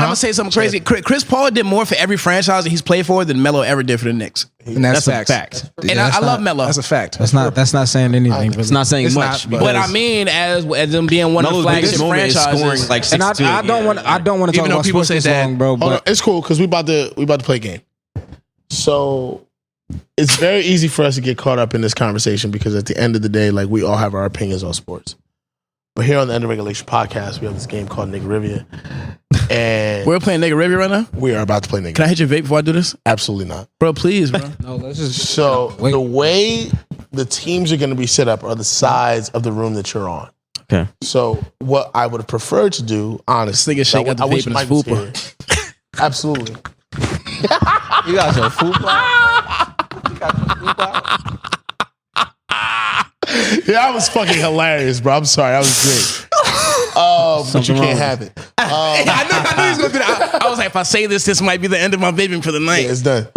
gonna say something crazy. Chris Paul did more for every franchise that he's played for than Melo ever did for the Knicks. And that's a fact. And I love Melo. That's a fact. That's not saying anything. It's not saying much. But I mean, as them being one of the flagship franchises, like 62. And I don't want to talk about people sports say this that, long, bro. But it's cool because we about to play a game. So it's very easy for us to get caught up in this conversation because at the end of the day, like, we all have our opinions on sports. But here on the End of Regulation podcast, we have this game called Niggarivia. And we're playing Niggarivia right now? We are about to play Niggarivia. Can I hit your vape before I do this? Absolutely not. Bro, please, bro. No, let's just. So the way the teams are going to be set up are the sides of the room that you're on. Okay. So what I would have preferred to do, honestly, this nigga shake out the vape in his food bar. Absolutely. You got your food bar? Yeah, that was fucking hilarious, bro. I'm sorry, that was great. But you can't have it. I knew he was gonna do that. I was like, if I say this might be the end of my vaping for the night. Yeah, it's done.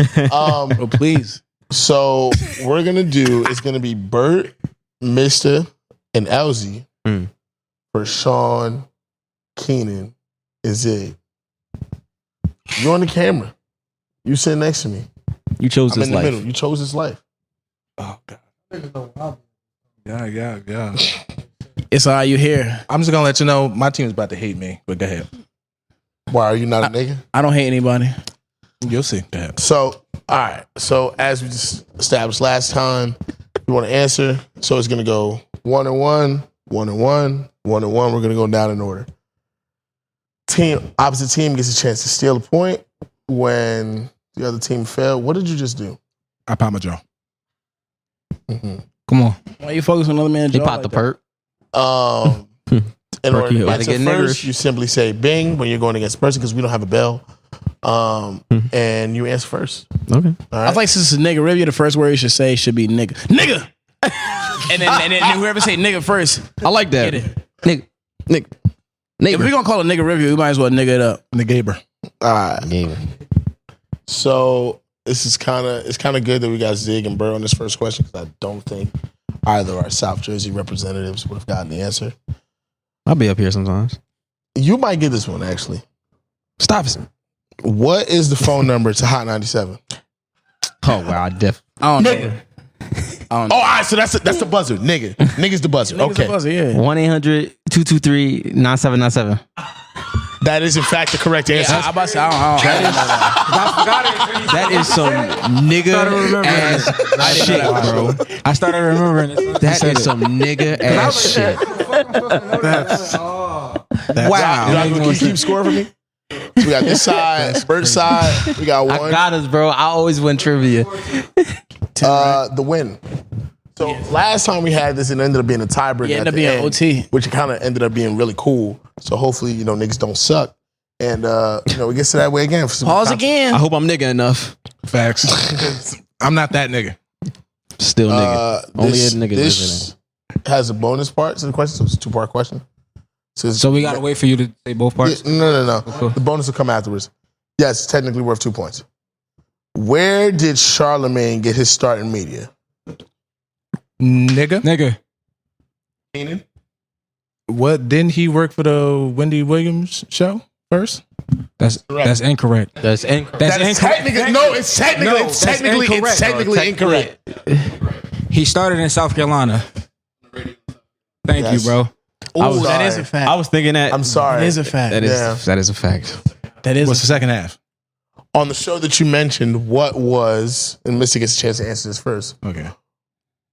Bro, please. So we're gonna do. It's gonna be Bert Mista and LZ for Sean, Keenan, and Zig. You on the camera. You sit next to me. You chose I'm this in the life. middle. You chose this life. Oh God. Yeah. It's all you hear. I'm just gonna let you know my team is about to hate me, but go ahead. Why are you not a nigga? I don't hate anybody. You'll see. Go ahead. So, all right. So, as we just established last time, you want to answer. So, it's going to go 1-1, 1-1, 1-1. We're going to go down in order. Opposite team gets a chance to steal a point when the other team failed. What did you just do? I popped my jaw. Mm-hmm. Come on. Why you focus on another man's He jaw popped like the perk. In order to Gotta answer get first, niggerish. you simply say bing when you're going against the person because we don't have a bell. And you answer first. Okay. All right? I think since it's Niggarivia, the first word you should say should be nigga. Nigga! and then whoever say nigga first. I like that. Get it. Nick. If we're going to call it Niggarivia, we might as well nigga it up. Niggaber. All right. So this is kind of good that we got Zig and Burr on this first question because I don't think either our South Jersey representatives would have gotten the answer. I'll be up here sometimes. You might get this one actually. Stop it. What is the phone number to Hot 97? Oh wow, I don't know. Oh, all right. So that's the buzzer, nigga. Nigga's the buzzer. Nigga's Okay, a buzzer, yeah. 1-800-223-9797. that is in fact the correct answer. I about to say, I That is some nigga ass shit, bro. I started remembering it. That is some nigga ass shit. Wow. Can you keep score for me? So we got this side, Bert's side. We got one. I got us, bro. I always win trivia. The win. So last time we had this, it ended up being a tiebreaker. Yeah, at ended up the being end, OT. which kind of ended up being really cool. So hopefully, niggas don't suck, and it gets to that way again. For some Pause again. I hope I'm nigga enough. Facts. I'm not that nigga. Still nigga. Only a nigga This does has a bonus part to the question, so it's a 2-part question. So we gotta wait for you to say both parts? No. The bonus will come afterwards. Yes, technically worth 2 points. Where did Charlemagne get his start in media? Nigga. Keenan? What, didn't he work for the Wendy Williams show first? That's incorrect. That's incorrect. It's technically incorrect. He started in South Carolina. Thank you, bro. That is a fact. I was thinking that. I'm sorry. That is a fact. That is a fact. That is What's the second half? On the show that you mentioned, what was, and Mista gets a chance to answer this first. Okay.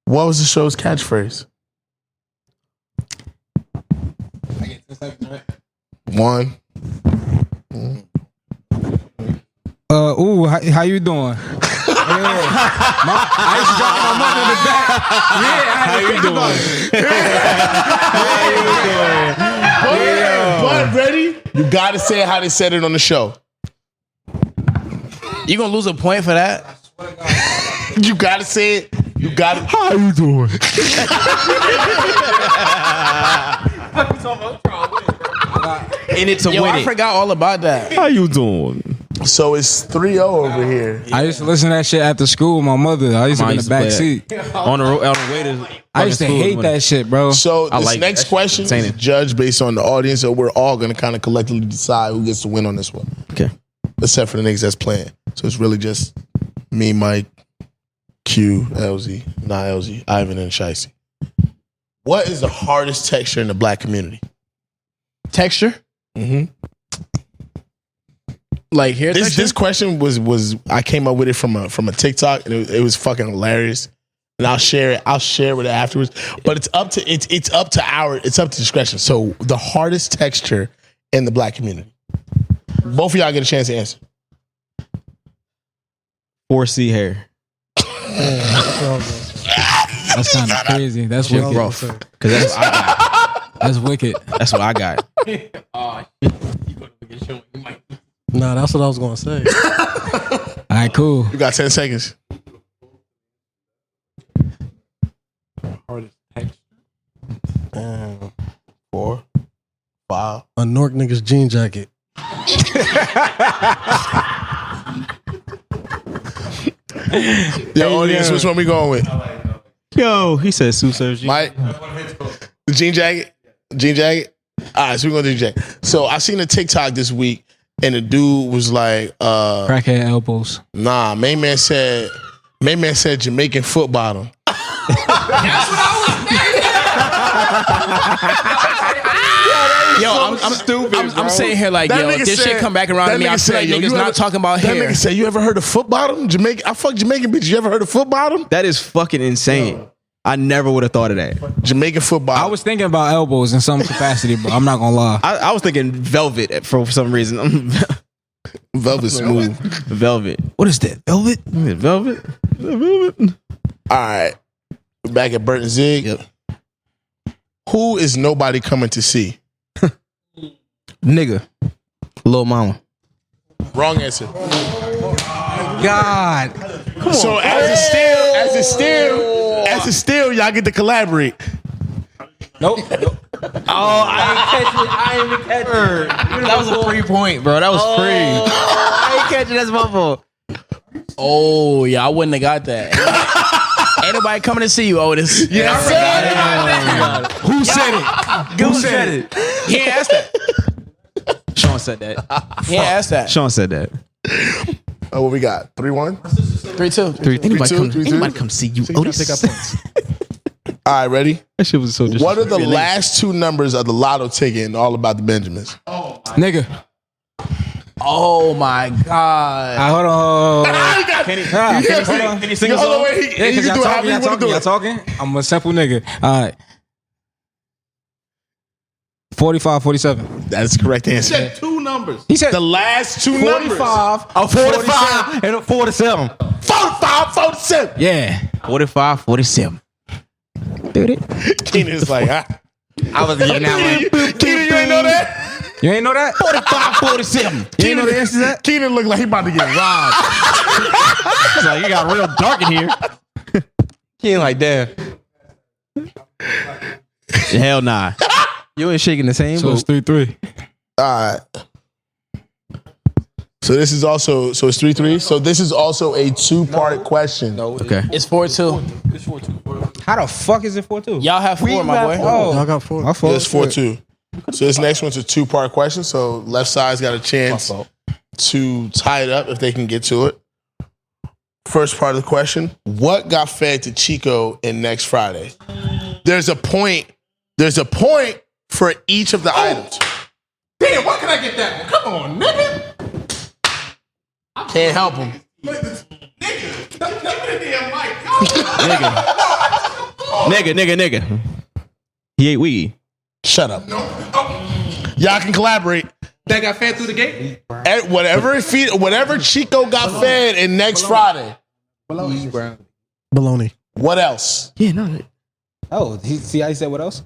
What was the show's catchphrase? 1. How you doing? I used to drop my mother in the back. How you doing? But ready? You got to say it how they said it on the show. You gonna lose a point for that? You got to say it. You got to. How you doing? In it to Yo, win I it. forgot all about that. How you doing? So it's 3-0 over here. I used to listen to that shit after school with my mother. I used to be in the back seat. On the way to. I used to hate that shit, bro. So I this like next that. question Saying is it. judged based on the audience, so we're all going to kind of collectively decide who gets to win on this one. Okay. Except for the niggas that's playing. So it's really just me, Mike, Q, LZ, not LZ, Ivan, and Shicey. What is the hardest texture in the black community? Texture? Mm-hmm. Like hair texture? This question was I came up with it from a TikTok, and it was fucking hilarious. And I'll share it with it afterwards. But it's up to discretion. So the hardest texture in the black community. Both of y'all get a chance to answer. 4C hair. That's kind of crazy. That's wicked. Rough. Because that's what I got. That's wicked. That's what I got. Nah, that's what I was gonna say. All right, cool. You got 10 seconds. Hardest texture. 4, 5. A Nork nigga's jean jacket. Yo, audience, which one we going with? Yo, he said Sue serves you. Mike, the jean jacket. All right, so we're gonna do jean jacket. So I seen a TikTok this week, and the dude was like, crackhead elbows. Nah, main man said Jamaican foot bottom. Yo, I'm stupid. I'm sitting here like, yo, if this shit come back around to me, I feel like niggas not talking about hair. That nigga said, you ever heard of foot bottom? I fuck Jamaican bitches. You ever heard of foot bottom? That is fucking insane. I never would have thought of that. Jamaican foot bottom. I was thinking about elbows in some capacity, but I'm not gonna lie. I was thinking velvet for some reason. Velvet smooth. Velvet. What is that? Velvet? Velvet? All right. We're back at Bert and Zig. Yep. Who is nobody coming to see? Nigga. Lil Mama. Wrong answer. God. So as a steal, y'all get to collaborate. Nope. Oh, I ain't catch it. That was a free point, bro. That was free. I ain't catch it. That's my fault. Oh, yeah, I wouldn't have got that. Ain't nobody coming to see you, Otis. Yeah, Who said it? Who said it? He ain't asked that. Sean said that. He ain't asked that. Sean said that. Oh, what we got? 3-1? 3-2. Anybody come see you, Otis? All right, ready? That shit was so disrespectful. What are the last two numbers of the lotto ticket in All About the Benjamins? Nigga. Oh my God. Hold on. Can you sing a song? Yeah, because y'all talking. I'm a simple nigga. All right. 45, 47. That's the correct answer. He said two numbers. He said The last two 45. numbers. 45 and a 47. 45, 47. Yeah. 45, 47. Keenan is like, I was getting that one. Keenan, you ain't know that? You ain't know that? 45, 47. You ain't know the answer to that? Keenan looked like he about to get robbed. It's like, you got real dark in here. He ain't like, damn. Hell nah. You ain't shaking the same So it's 3-3. All right. So this is also, so it's 3-3. So this is also a two-part question. Okay. It's 4-2. How the fuck is it 4-2? Y'all have 4, my boy. Oh, Y'all got 4. my fault. It's 4-2. So this next one's a two-part question. So left side's got a chance to tie it up if they can get to it. First part of the question: what got fed to Chico in Next Friday? There's a point for each of the items. Damn, why can I get that one? Come on, nigga. Can't help him. Nigga. He ate weed. Shut up. Y'all can collaborate. That got fed through the gate? Whatever Chico got fed in Next Friday. Baloney. What else? Yeah, no. Oh, see how he said what else?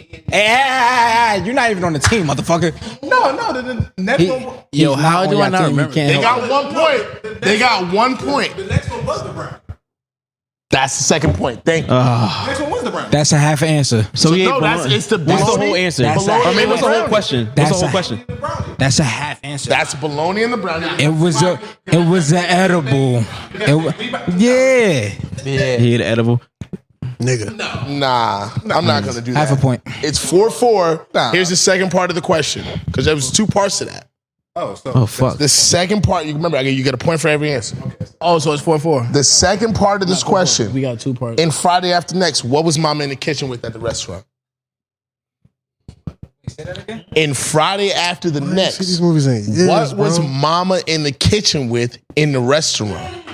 Hey, you're not even on the team, motherfucker. No. The next one. Yo, how do I not remember? They got 1 point. They got 1 point. The next one was the brown. That's the second point. Thank you. The next one was the brown. That's a half answer. So he ate it's the What's the bologna. whole answer? That's Or maybe what's the whole brownie. question? That's What's the whole a- question? That's a half answer. That's bologna and the brownie. It was an edible. Yeah. He ate edible. Nigga. Nah, I'm not gonna do that. Half a point. It's 4-4. Here's the second part of the question because there was 2 parts to that. Oh fuck. The second part, you remember, you get a point for every answer. Oh, so it's 4-4. The second part of this question, We got 2 parts. in Friday After Next, what was Mama in the kitchen with at the restaurant? In Friday After the See Next, these movies ain't years, what was bro. Mama in the kitchen with in the restaurant?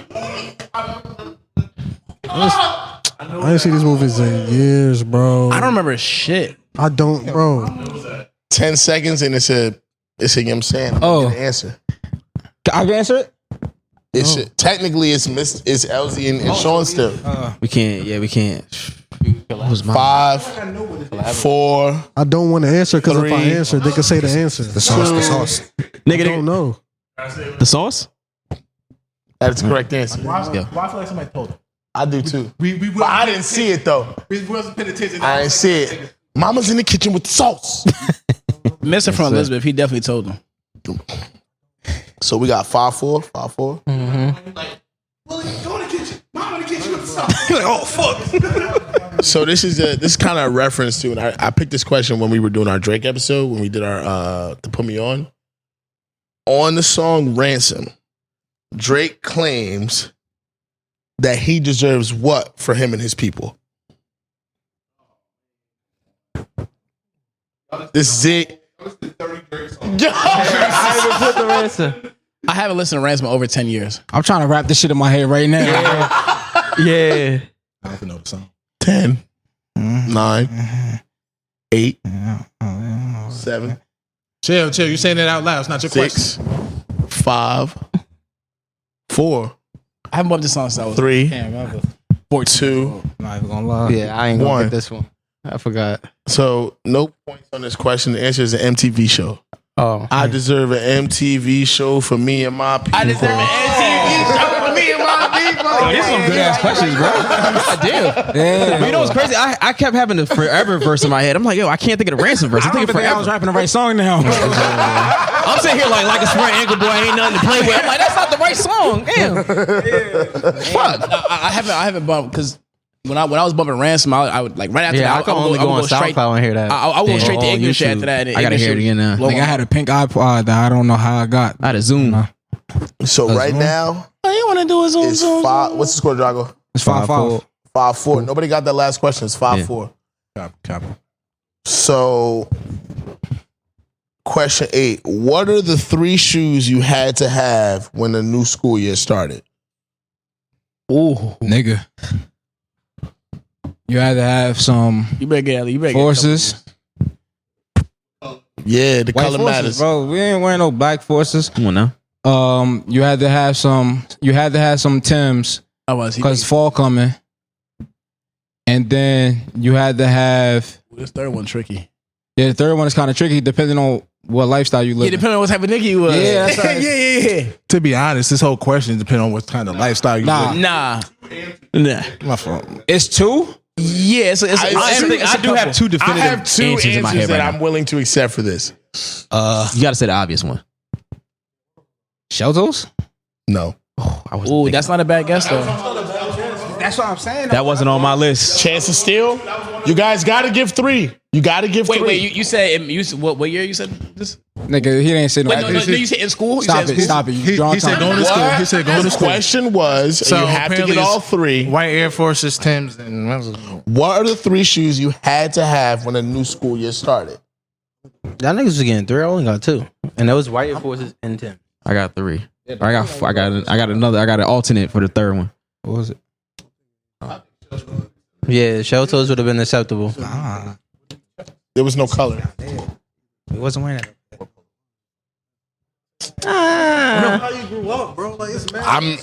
I didn't see these movies in years, bro. I don't remember shit. I don't, bro. 10 seconds and it's a you know what I'm saying? Oh. Get an answer. I can answer it? Technically it's Elsie and Sean still. We can't. What was 5, 4. I don't want to answer because if I 3. answer, they can say the answer. The sauce. I Nigga, don't know. the sauce? That's the correct answer. Why I feel like somebody told him? I do too. We But I didn't see it though. We wasn't paying attention. I didn't see it. Mama's in the kitchen with the sauce. Mr. from Elizabeth, he definitely told him. So we got 5-4. 5-4. Well, go in the kitchen. Like, oh fuck. So this kind of a reference to, and I picked this question when we were doing our Drake episode, when we did our to Put Me On. On the song Ransom, Drake claims that he deserves what for him and his people? This is it. I haven't listened to Ransom in over 10 years. I'm trying to wrap this shit in my head right now. Yeah. I don't know the song. 10, 9, 8, 7. Chill. You saying that out loud. It's not your 6, 5, 4. I haven't bumped this song since I was 3, Can't remember. 2, Not even gonna lie. Yeah, I ain't gonna 1. get this one. I forgot. So no points on this question. The answer is an MTV show. Oh, I deserve an MTV show for me and my people. I deserve an MTV show for me and my people. Yo, these some good ass questions, bro. I do. Yeah. But you know what's crazy? I kept having the forever verse in my head. I'm like, yo, I can't think of the Ransom verse. I'm thinking I was forever. rapping the right song now. I'm sitting here like a sprained ankle boy ain't nothing to play with. I'm like, that's not the right song. Damn. Fuck. I haven't bumped because when I was bumping Ransom, I would like right after yeah. that. I can only go on SoundCloud and hear that. I went straight to English YouTube. after that. And I gotta hear it again now. Like I had a pink iPod that I don't know how I got. I had a Zoom. So right now, All you want to do is it's 5. What's the score, Drago? It's 5-5. 5-4. Nobody got that last question. It's 5-4. Copy. So, question 8. What are the 3 shoes you had to have when the new school year started? Ooh, Nigga. You had to have some you better get forces. Yeah, the White color forces, matters. bro. We ain't wearing no black forces. Come on now. You had to have some Timbs I was. because fall coming. And then you had to have This third one tricky. the third one is kind of tricky depending on what lifestyle you Yeah, live. depending on what type of nigga you was. Yeah, that's right. yeah. To be honest, this whole question depends on what kind of lifestyle you live. Nah. My fault. It's 2. Yeah, it's I do have 2 definitive I have 2 answers in my answers head that right I'm willing to accept for this. now. You gotta say the obvious one. Sheltos? No. Ooh, that's not a bad guess though. That's what I'm saying. That wasn't on my list. Chance to steal? You guys got to give 3. You got to give 3. Wait, you said what year you said this? Nigga, he didn't say no. Wait, no, you said in school? Stop it. Stop it. He said going to What? school. He said going to The school. question was, So you have to apparently get all it's 3. White Air Forces, Timbs, and What are the 3 shoes you had to have when the new school year started? Y'all niggas was getting 3. I only got 2, and that was White Air Forces and 10. I got 3. I got an alternate for the third one. What was it? Yeah, shell toes would have been acceptable. There was no color. He wasn't wearing it. How you grew up, bro? Like it's mad.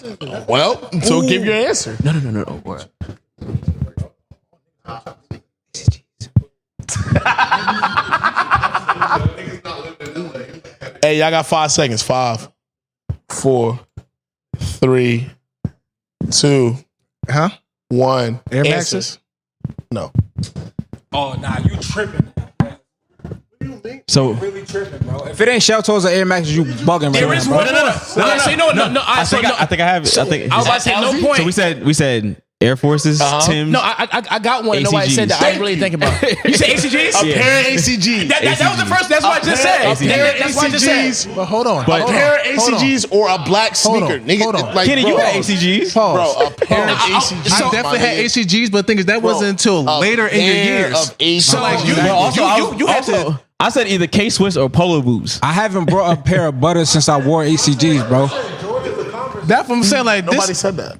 So give your answer. No. What? Hey, y'all got 5 seconds. 5, 4, 3, 2, 1. Air Answer. Maxes? No. Oh, nah, you tripping. So Really tripping, bro. If it ain't shell toes or Air Maxes, you bugging right There now, is bro. one. No. I think I have it. I think I was about to say no point. So we said Air Forces, Timbs. No, I got one. Nobody said that. I didn't really think about it. You said ACGs? A pair of ACGs. That was the first. That's what I just said. That's what I just said. But hold on. A pair of ACGs or a black sneaker. Nigga, hold on. like, Kenny, bro, you had ACGs. Bro, a pair of ACGs. I definitely had ACGs, but the thing is that wasn't until later in your years. Of ACGs. So like You had to. I said either K-Swiss or Polo Boots. I haven't brought a pair of butters since I wore ACGs, bro. That's what I'm saying. Like Nobody this. said that.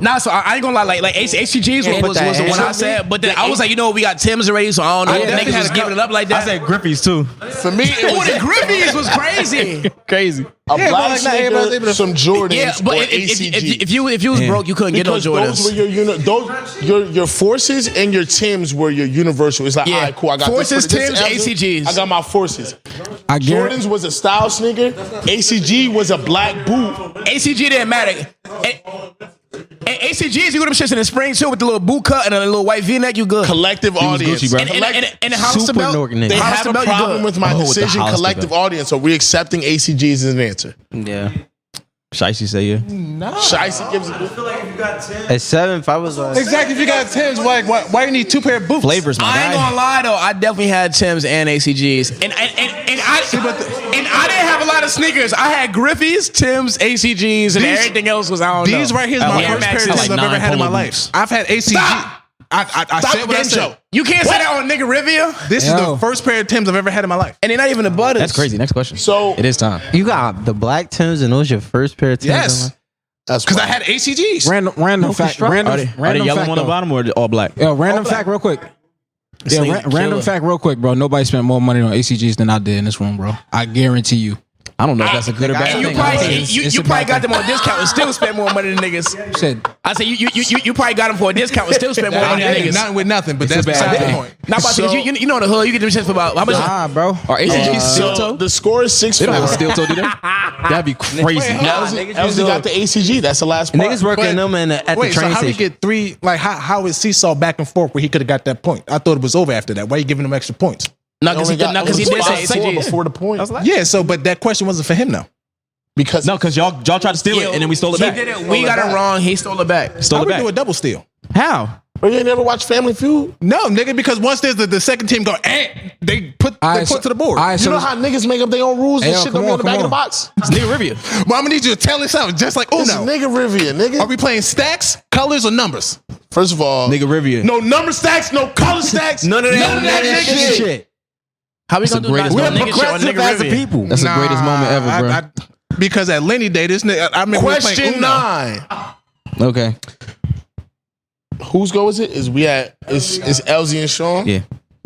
Nah, so I ain't gonna lie. Like HCGs was the one I said, but then I was like, you know what, we got Tim's already, so I don't know if niggas just giving it up like that. I said Griffies too. For me, it Oh, was the Griffies was crazy. Crazy. a black like, not everybody's sneaker, able to- some Jordans, Yeah, but or if you ACGs. was broke, you couldn't get no Because those were Jordans. your your forces and your Tims were your universal. It's like, Yeah. all right, cool. I got Forces, this Tims, answer. ACGs. I got my forces. I guarantee. Jordans was a style sneaker. ACG was a black boot. ACG didn't matter. And ACGs, you get them shits in the spring too with the little boot cut and a little white V-neck. You good? Collective audience. Gucci, bro. And the Hollister belt. Norton. They Hollister have a belt, you problem good. with my with the decision. Hollister Collective belt. audience. So we're accepting ACGs as an answer. Yeah. Shicey say yeah. No. Shicey gives it. I feel like if you got 10. At 7, if I was like Exactly. If you got Tim's, why you need 2 pair of boots? Flavors, my I ain't guy. gonna lie though, I definitely had Tim's and ACGs, and I didn't have a lot of sneakers. I had Griffey's, Tim's, ACGs, and everything else was I don't know. These right here is my first pair of Tim's I've ever had in my life. I've had ACG. I said what I said. You can't say that on Niggarivia. This is the first pair of Tim's I've ever had in my life. And they're not even the butters. That's crazy. Next question. So it is time. you got the black Timbs and those your first pair of Timbs? Yes. That's because I had ACGs. Random fact. Are they yellow on the bottom or all black? Yo, random fact real quick. Yeah, random fact real quick, bro. Nobody spent more money on ACGs than I did in this room, bro. I guarantee you. I don't know if that's a good or bad thing. You probably got them on discount and still spent more money than niggas. I said you probably got them for a discount and still spent more money than niggas. Not with nothing, but that's beside the point. Not about to you know the hood. You get them shit for about how much? Nah, bro. Are ACGs steel toe? The score is 6-4. They don't have a steel toe, do they? That'd be crazy. Elsie got the ACG. That's the last part. Niggas working them at the train Wait, so how station. he get 3? Like how is seesaw back and forth where he could have got that point? I thought it was over after that. Why are you giving him extra points? No, because he did say ACGs before the point. Yeah, so but that question wasn't for him though. Because y'all tried to steal it and then we stole it back. He did it. We got it wrong. He stole it back. How we do a double steal? How? you ain't never watched Family Feud? No, nigga, because once there's the second team go, they put to the board. You know how niggas make up their own rules and shit don't be on the back of the box? It's Niggarivia. Well, I'm gonna need you to tell this out just like Uno. It's Niggarivia, nigga. Are we playing stacks, colors, or numbers? First of all, Niggarivia. no number stacks, no color stacks. None of that nigga shit. How we gonna do that? We're Nigga shit on progressive as a Niggarivia. people. That's the greatest moment ever, bro. Because at Lenny Day, this nigga, I remember Question 9. Okay. Whose go is it? It's Elsie and Sean? Yeah.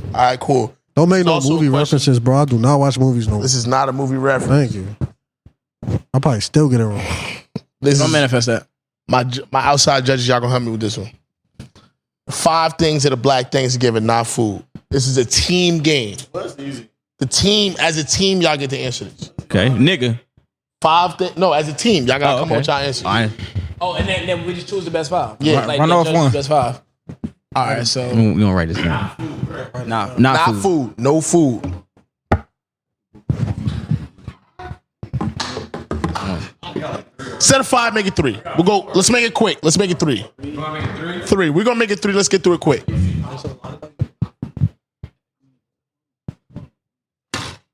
All right, cool. Don't make no Also movie a question. references, bro. I do not watch movies no more. This is not a movie reference. Thank you. I'll probably still get it wrong. This Don't is manifest that. my outside judges. Y'all gonna help me with this one. 5 things that a black Thanksgiving, not food. This is a team game. That's easy. The team, as a team, y'all get to answer this. Okay. Nigga. 5 things. No, as a team, y'all gotta come up with y'all answers. Fine. Oh, and then we just choose the best 5. Yeah. Like, Run off one. Best 5. All right, so We gonna write this down. Not food. food. No food. Instead of 5, make it 3. We'll go. Let's make it quick. Let's make it 3. 3. We're gonna make it 3. Let's get through it quick.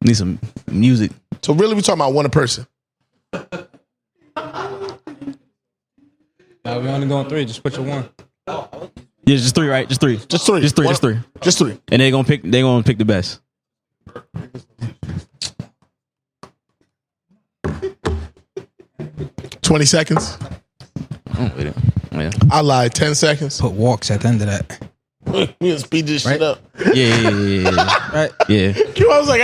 Need some music. So really, we're talking about one a person. Nah, we only going 3. Just put your 1. Yeah, just 3, right? Just 3. Just 3. Just 3. Just 3. Just 3. And they gonna pick the best. $20 seconds. Oh, wait. Yeah. I lied. 10 seconds. Put walks at the end of that. We gonna speed this shit up. Yeah. Right? Yeah. I was like,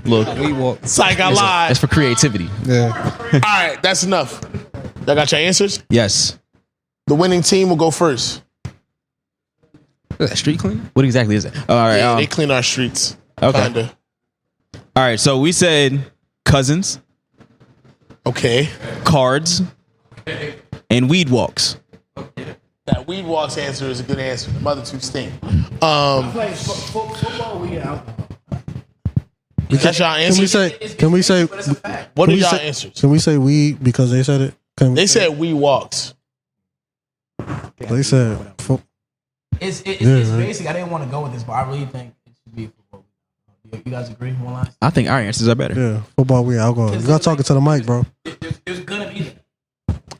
Look, We walk. psych, I lied. that's for creativity. Yeah. All right, that's enough. Y'all got your answers? Yes. The winning team will go first. Is that street cleaner? What exactly is it? All right. Yeah, they clean our streets. Okay. Kinda. All right. So we said cousins, Okay. cards, and weed walks. That weed walks answer is a good answer. The other 2 stink. football, we get alcohol. That's y'all answers? Can we say What are y'all answers? Can we say weed because they said it? They said weed walks. They said It's right. basic. I didn't want to go with this, but I really think it should be football. You guys agree? One line. I think our answers are better. yeah, football, weed, alcohol. You got talking to the mic, bro. There's gonna be.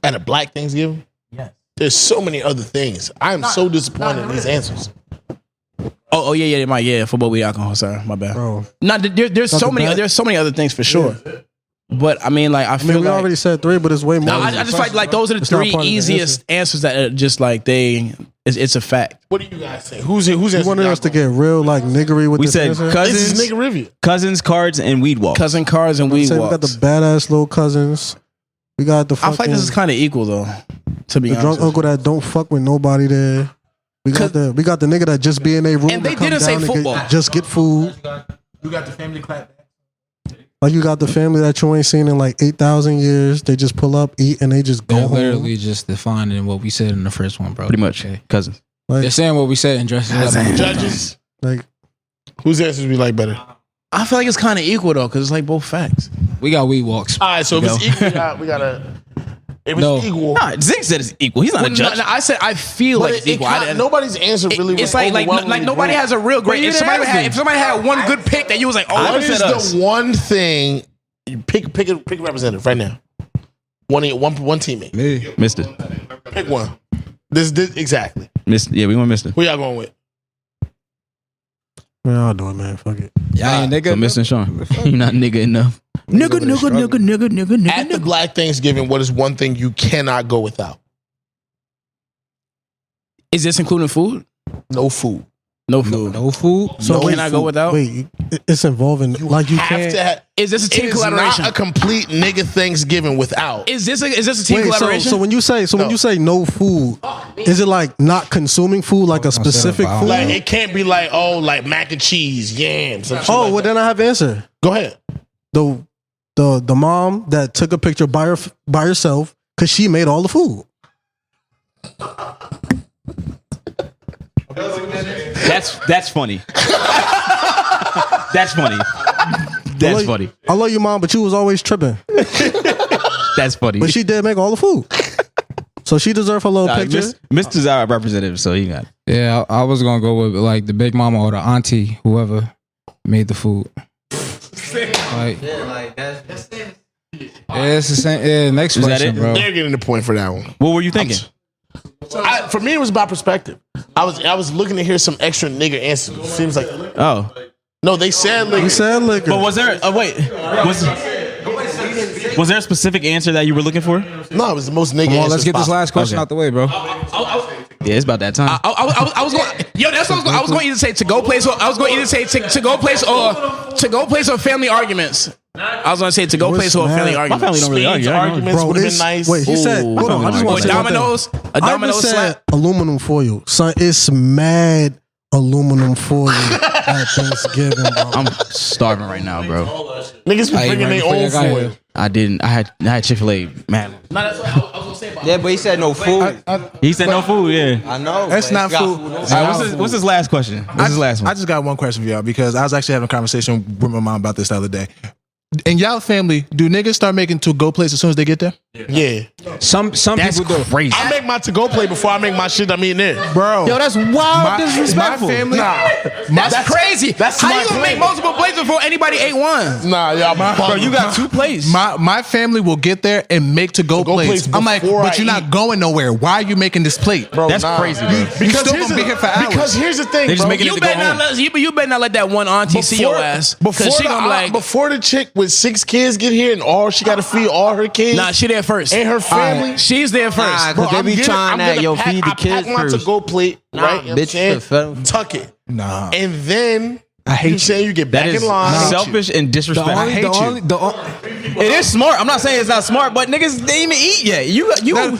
At a black Thanksgiving? Yes. There's so many other things. I am so disappointed in these answers. Oh yeah, Mike. Yeah, football, weed, alcohol. Sorry, my bad. Bro. There's so many. There's so many other things for sure. But I mean, like I feel we like already said 3, but it's way more. No, I just feel like those are the It's not 3 part of the easiest answers that are just like it's a fact. What do you guys say? Who's You wanted us to get real like niggery with We this said answer? This is cousins, Niggarivia. cousins, cards, and weed walks. Cousin cars and We weed said we got the walks. badass little cousins. We got the I fucking feel like this is kind of equal though. To be the honest, drunk uncle that don't fuck with nobody there. We got the nigga that just be in a room And they to come didn't say down and football. just get food. You got the family clap. Like you got the family that you ain't seen in like 8,000 years. They just pull up, eat, and they just go They're home. literally just defining what we said in the first one, bro. Pretty much. Cousins. They're Like, saying what we said and dressing it up. Judges. like Whose answers we like better? I feel like it's kind of equal though, because it's like both facts. We got weed walks. All right, so if it's equal, we got a It was equal. Nah, Zig said it's equal. He's not a judge. No, I said I feel like it's equal. Nobody's answer really was it's like nobody has a real great. If somebody had one good pick that you was like, oh, what is the one thing? Pick a representative right now. One teammate. Me. Mista. Pick one. This exactly. Mista. Yeah, we want Mista. Who y'all going with? Man, I'll do it, man. Fuck it. Yeah, nigga. So Mista and Sean. You're not nigga enough. Nigga. At the Black Thanksgiving, what is one thing you cannot go without? Is this including food? No food. No food. No food. So can I go without? Wait, it's involving like you have can't. to have, is this a team collaboration? Not a complete nigga Thanksgiving without. Is this a team collaboration? So when you say no food, is it like not consuming food, like a specific food? Like it can't be like mac and cheese, yams. Then I have the answer. Go ahead. The mom that took a picture by herself because she made all the food. That's funny. That's funny. That's funny. I love you, mom, but you was always tripping. That's funny. But she did make all the food. So she deserved her little picture. Mister's our representative, so you got it. Yeah, I was gonna go with like the big mama or the auntie, whoever made the food. Like, that's it's the same. Yeah, next Is question, bro. They're getting the point for that one. What were you thinking? For me, it was about perspective. I was looking to hear some extra nigga answers. Seems like no, they said liquor. He said liquor. But was there? Was there a specific answer that you were looking for? No, it was the most nigga answer. Let's get this last question out the way, bro. Yeah, it's about that time. I was going. Yo, that's what I was going to either say to go place. Or I was going to either say to go place or family arguments. I was going to say to go place or family arguments. My family don't really argue. Arguments would have been nice. Wait, he said. Hold on, I just want to say dominoes. A domino slap. Aluminum foil, son. It's mad aluminum foil at Thanksgiving, bro. I'm starving right now, bro. Niggas be bringing their own foil. I didn't. I had Chick-fil-A, man. No, that's what I was gonna say about Yeah, but he said no food. He said no food. Yeah. I know. That's not food. All right, what's his last question? What's his last one? I just got one question for y'all because I was actually having a conversation with my mom about this the other day. In y'all family, do niggas start making to-go plates as soon as they get there? Yeah. Some That's people do. crazy. I make my to-go plate before I make my shit I'm eating there. Bro. Yo, that's wild, disrespectful. My family. that's crazy. How you gonna make multiple plates before anybody ate one? Nah, y'all. Bro, you got 2 plates. My family will get there and make to-go plates. I'm like, before but you're I not going nowhere. Why are you making this plate? Bro, That's crazy, bro. You still gonna be here for hours. Because here's the thing, They just bro. making it You to go better home. you better not let that one auntie see your ass. Because she gonna be like, before the chick with 6 kids get here and all she got to feed all her kids. nah, she there first. And her family. She's there first. Nah, cause they be trying that, yo, feed the kids I pack my first. to-go plate, right? You know what I'm saying? bitch. Tuck it. Nah. And then I hate you. saying you get That back is in line. selfish and disrespectful. It is smart. I'm not saying it's not smart, but niggas didn't even eat yet. You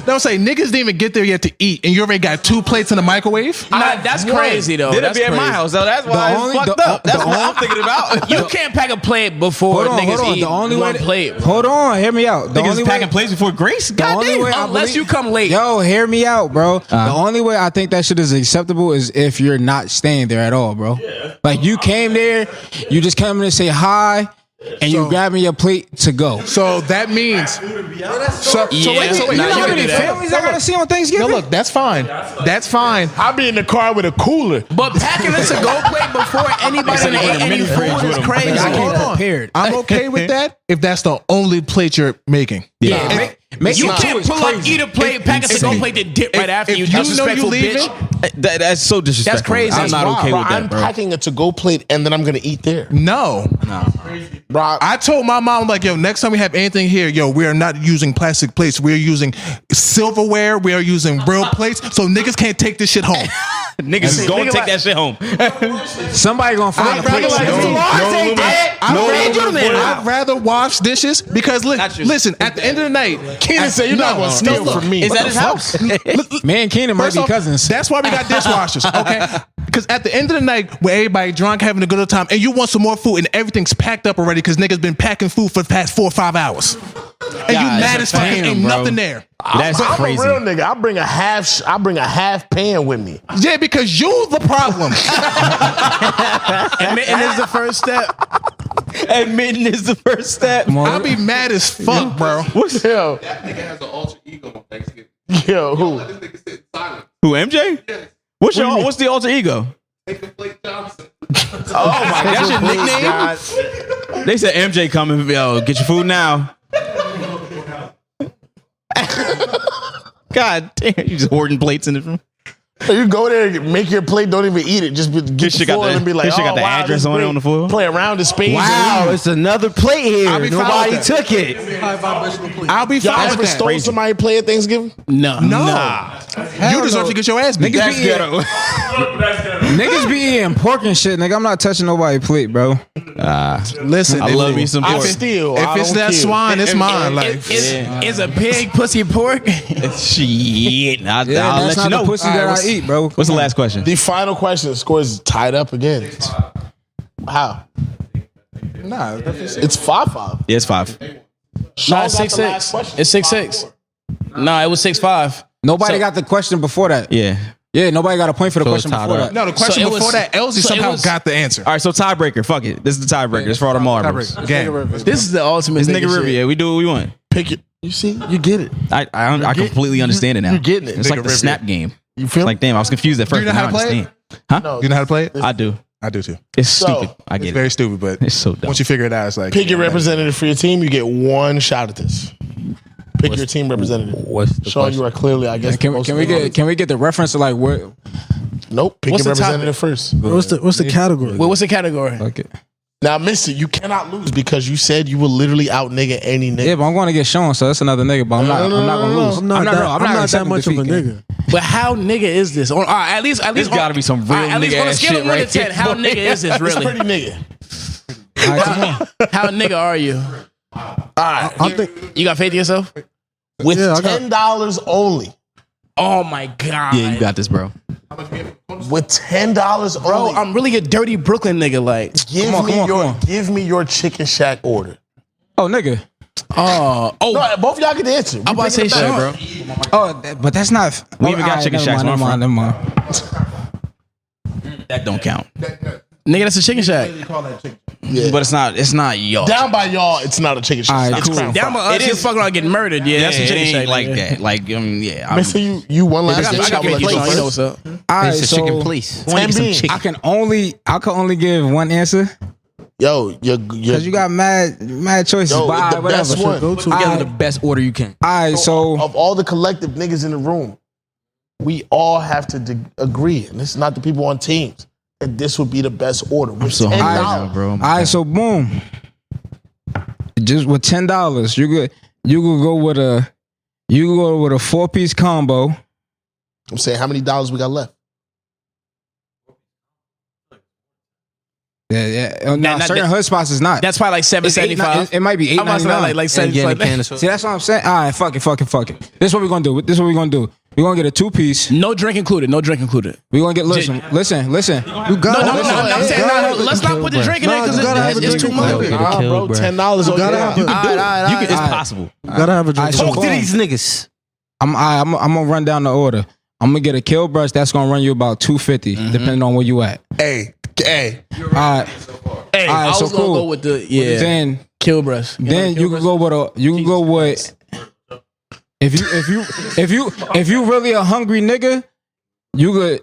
Don't say niggas didn't even get there yet to eat, and you already got 2 plates in the microwave. Nah, that's crazy though. did it That's be at my crazy. house, so that's why it's fucked up. That's what I'm thinking about. You can't pack a plate before niggas eat The only one way. plate. Hold on, hear me out. The Niggas only packing way. plates before grace. The only Goddamn. way I Unless believe- you come late. Yo, hear me out, bro. The only way I think that shit is acceptable is if you're not staying there at all, bro. Like you came there, you just come in and say hi, and you grabbing your plate to go. So that means. So wait. Nah, You know you how can many do that. families I gotta see on Thanksgiving? No, look, that's fine. That's fine. I'll be in the car with a cooler. But packing a to-go plate before anybody done ate any food is crazy. I Hold can't on. prepared. I'm okay with that if that's the only plate you're making. Yeah. Make You it two can't is pull up, crazy. eat a plate, pack a to-go plate, then dip right after you. If you know Disrespectful you leaving, bitch. That's so disrespectful. That's crazy. I'm not That's okay Bro, with I'm that, bro. packing a to-go plate and then I'm gonna eat there. no. Bro, I told my mom, like, yo, next time we have anything here, yo, we are not using plastic plates. We're using silverware. We are using real plates. So niggas can't take this shit home. Niggas is going to take that shit home. Somebody gonna find a plate. I'd rather wash dishes because listen, at the end of the night, Keenan said you're not gonna steal from me. Is that his house? Me and Keenan might First be off, cousins. That's why we got dishwashers, okay? Because at the end of the night, when everybody drunk, having a good old time, and you want some more food, and everything's packed up already because niggas been packing food for the past 4 or 5 hours, and you mad as fuck, ain't nothing there. That's I'm crazy. a real nigga. I bring a half pan with me. Yeah, because you the problem. And this is the first step. Admitting is the first step. I'll be mad as fuck, bro. What's Yo, That nigga has an alter ego on Thanksgiving. yo, who? This nigga sit silent. who? MJ? Yes. What's the alter ego? Take the Blake Johnson. Oh my, that's your nickname? They said MJ coming. Yo, get your food now. God damn, you just hoarding plates in the room. You go there and make your plate, don't even eat it. Just get the foil and be like, this shit got the wow, address on it on the foil. Play around the space. Wow, it's another plate here. I'll be fine Nobody with that. took it. I'll be Y'all fine ever with that. stole somebody plate at Thanksgiving? No. You deserve to get your ass beat. Niggas be eating pork and shit, nigga. I'm not touching nobody's plate, bro. Listen, I love me some I pork. steal. If I it's don't that kill. swine, it's mine. Like, Is a pig pussy pork? Shit, I'll Yeah, let that's you not know. the pussy that I eat, bro. What's the last question? The final question. The score is tied up again. How? nah, It's 5-5. Yeah, it's 5. Sean Nah, it's got the 6-6. last question. It's 6-6. Nah, it was 6-5. Nobody So- got the question before that. Yeah. Yeah, nobody got a point for the So question it's tied before up. that. no, the question So it before was- that, Elsie so it somehow was- got the answer. All right, so tiebreaker. Fuck it. This is the tiebreaker. It's for all the marbles. Game. This is the ultimate It's nigga shit. Niggarivia. We do what we want. Pick it. You see, you get it. I completely understand it now. You're getting it. It's like the Niggarivia. snap game. You feel Like, damn, I was confused at first. you know but how now to I play it? understand. Huh? No, You know how to play it? I do. I do too. It's So, stupid. I It's get it. very stupid, but It's so dumb. once you figure it out, it's like pick your representative for your team. You get one shot at this. Pick your team representative. What's the Sean, question? you are clearly, I guess. Can we get the reference to like what? Nope. Pick What's your the topic? representative first. What's the category? Wait, what's the category? Fuck it. Now, Mista, you cannot lose because you said you will literally out nigga any nigga. Yeah, but I'm going to get Sean, so that's another nigga. But I'm not going to lose. I'm not that accepting much of a defeat, nigga. But how nigga is this? All right, at least There's got to be some real at least nigga on a ass scale shit of 1 to right 10, here. how nigga is this It's really? pretty nigga. All right, come on. How nigga are you? All right. I think You got faith in yourself? With Yeah, I got- $10 only. Oh my god. Yeah, you got this, bro. With $10 Bro, only. I'm really a dirty Brooklyn nigga. Like, Give me your Chicken Shack order. Oh, nigga. oh, No, both of y'all get the answer. I'm about to say Sean. bro. But that's not. We even got alright, chicken shacks. Never mind. That don't count. Nigga, that's a chicken shack. Yeah. But it's not y'all. Down by y'all, it's not a Chicken Shack. All right, it's cool. Crown Down by Fried. us, you fucking around getting murdered. Yeah, that's a chicken it shack. ain't like nigga. that. Like, yeah. I'm, Mista, you one last I got faith in you, Sean. You know what's up. All right, It's a so chicken, please. I wanna get some 10 chicken. I can only give one answer Yo, because you got mad choices. Yo, but all right, the whatever. best one. go to All Together right. the best order you can. All right, so Of all the collective niggas in the room, we all have to agree, and this is not the people on teams, that this would be the best order. With So hungry $10. now, bro. all right, so boom. Just with $10, you could go with a 4-piece combo. I'm saying, how many dollars we got left? Yeah. No, certain hood spots is not. That's probably like It's $7.75. it might be I'm about to say $8.99. like And getting a can $7. of soda. See, that's what I'm saying. All right, fuck it. This is what we're gonna do. We're gonna get a 2-piece. No drink included. No drink included. We're gonna get listen. You No, gotta I'm saying, let's not put the drink in there because you gotta have a it's too drink much. included. Nah, kill, bro, bro. $10 on gotta you. have You a- can do it. It's possible. gotta have a drink. So Talk to boom. these niggas. I'm gonna run down the order. I'm gonna get a kill brush. That's gonna run you about $250, depending on where you at. Hey. All right. Hey, All right, I so was gonna cool. go with the Then kill brush. then you can go with if you really a hungry nigga, you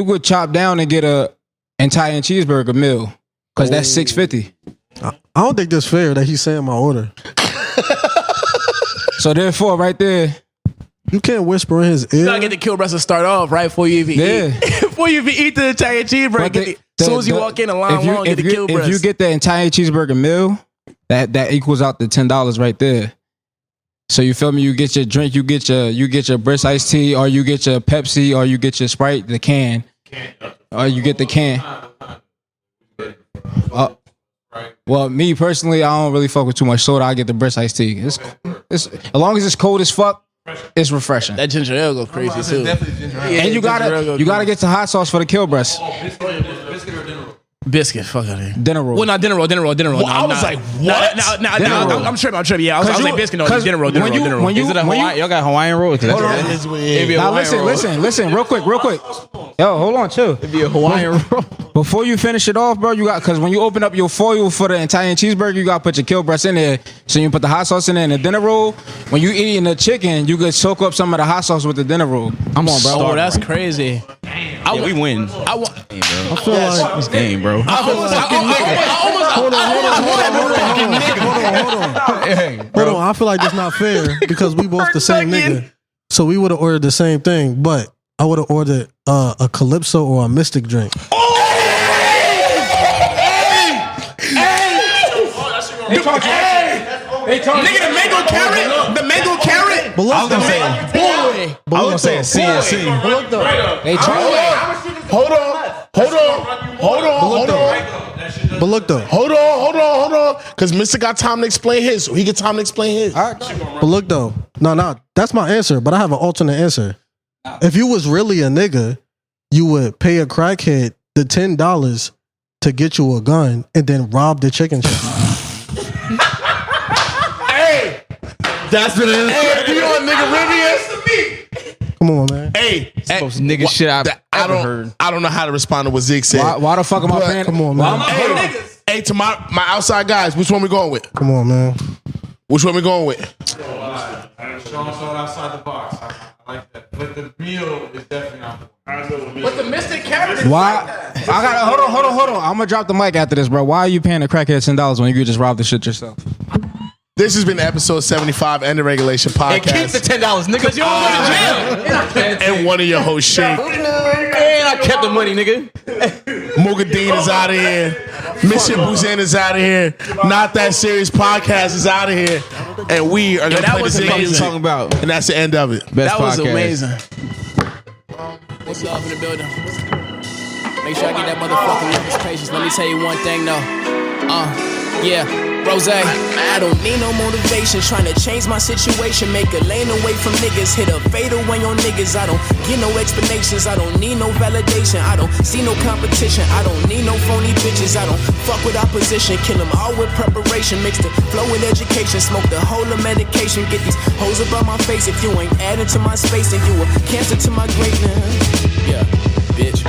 could chop down and get a Italian cheeseburger meal because that's $6.50. I don't think that's fair that he's saying my order. So therefore, right there, You can't whisper in his ear. You gotta get the kill brush to start off right before you even Yeah. eat. Before you even eat the Italian cheeseburger. As soon as you walk in, a line long, get the kill brush. If you get the Italian cheeseburger meal, that equals out to $10 right there. So you feel me? You get your drink, you get your Brisk iced tea, or you get your Pepsi, or you get your Sprite, the can, or you get the can. Well, me personally, I don't really fuck with too much soda. I get the Brisk iced tea. It's as long as it's cold as fuck, it's refreshing. that ginger ale go crazy too. And you gotta get the hot sauce for the kill breast. Biscuit, fuck out of here. Dinner roll. Well, not dinner roll. Well, I was like, what? Dinner roll. I'm tripping. Yeah, I was like biscuit. No, dinner roll. Dinner roll. Is it a Hawaiian? Y'all got Hawaiian roll? Hold on. Now listen, real quick. Yo, hold on, chill. It'd be a Hawaiian roll. Before you finish it off, bro, you got, because when you open up your foil for the Italian cheeseburger, you got to put your kill breast in there. So you put the hot sauce in there and the dinner roll. When you eating the chicken, you could soak up some of the hot sauce with the dinner roll. I'm on, bro. Oh, that's crazy. Yeah, we win. I feel like this game, bro. Hold on. I feel like that's not fair because we both the same nigga. So we would have ordered the same thing, but I would have ordered a Calypso or a Mystic drink. Nigga, the mango carrot. The mango carrot. But look, I was gonna say CNC. But look though. Hold on. Because Mr. got time to explain his, so he get time to explain his. But look though. No. That's my answer, but I have an alternate answer. If you was really a nigga, you would pay a crackhead the $10 to get you a gun and then rob the chicken shop. Hey, that's what it is. Hey, you on Niggarivia? Come on, man. Hey, Most nigga shit I've ever heard. I don't know how to respond to what Zeke said. Why the fuck am I paying? Come on, man. Hey, to my outside guys, which one we going with? Come on, man. Which one we going with? Sean outside the box. I like that. But the meal is definitely not. But the Mystic Carrot. Why? I gotta hold on. I'm gonna drop the mic after this, bro. Why are you paying a crackhead $10 when you could just rob the shit yourself? This has been episode 75 and the Regulation Podcast. And keep the $10, nigga. You don't go to jail. And one of your hosts, Shake. And I kept the money, nigga. Mugadeen is out of here. Mission Buzan is out of here. Not That Serious Podcast is out of here. And we are going to play the Zig music. Talking about. And that's the end of it. Best That was podcast. amazing. What's love in the building? Make sure I get that motherfucking liver's patience. Let me tell you one thing though. Rose, I don't need no motivation. Trying to change my situation. Make a lane away from niggas. Hit a fade away on niggas. I don't get no explanations. I don't need no validation. I don't see no competition. I don't need no phony bitches. I don't fuck with opposition. Kill them all with preparation. Mix the flow with education. Smoke the whole of medication. Get these hoes above my face. If you ain't adding to my space, then you a cancer to my greatness. Yeah, bitch.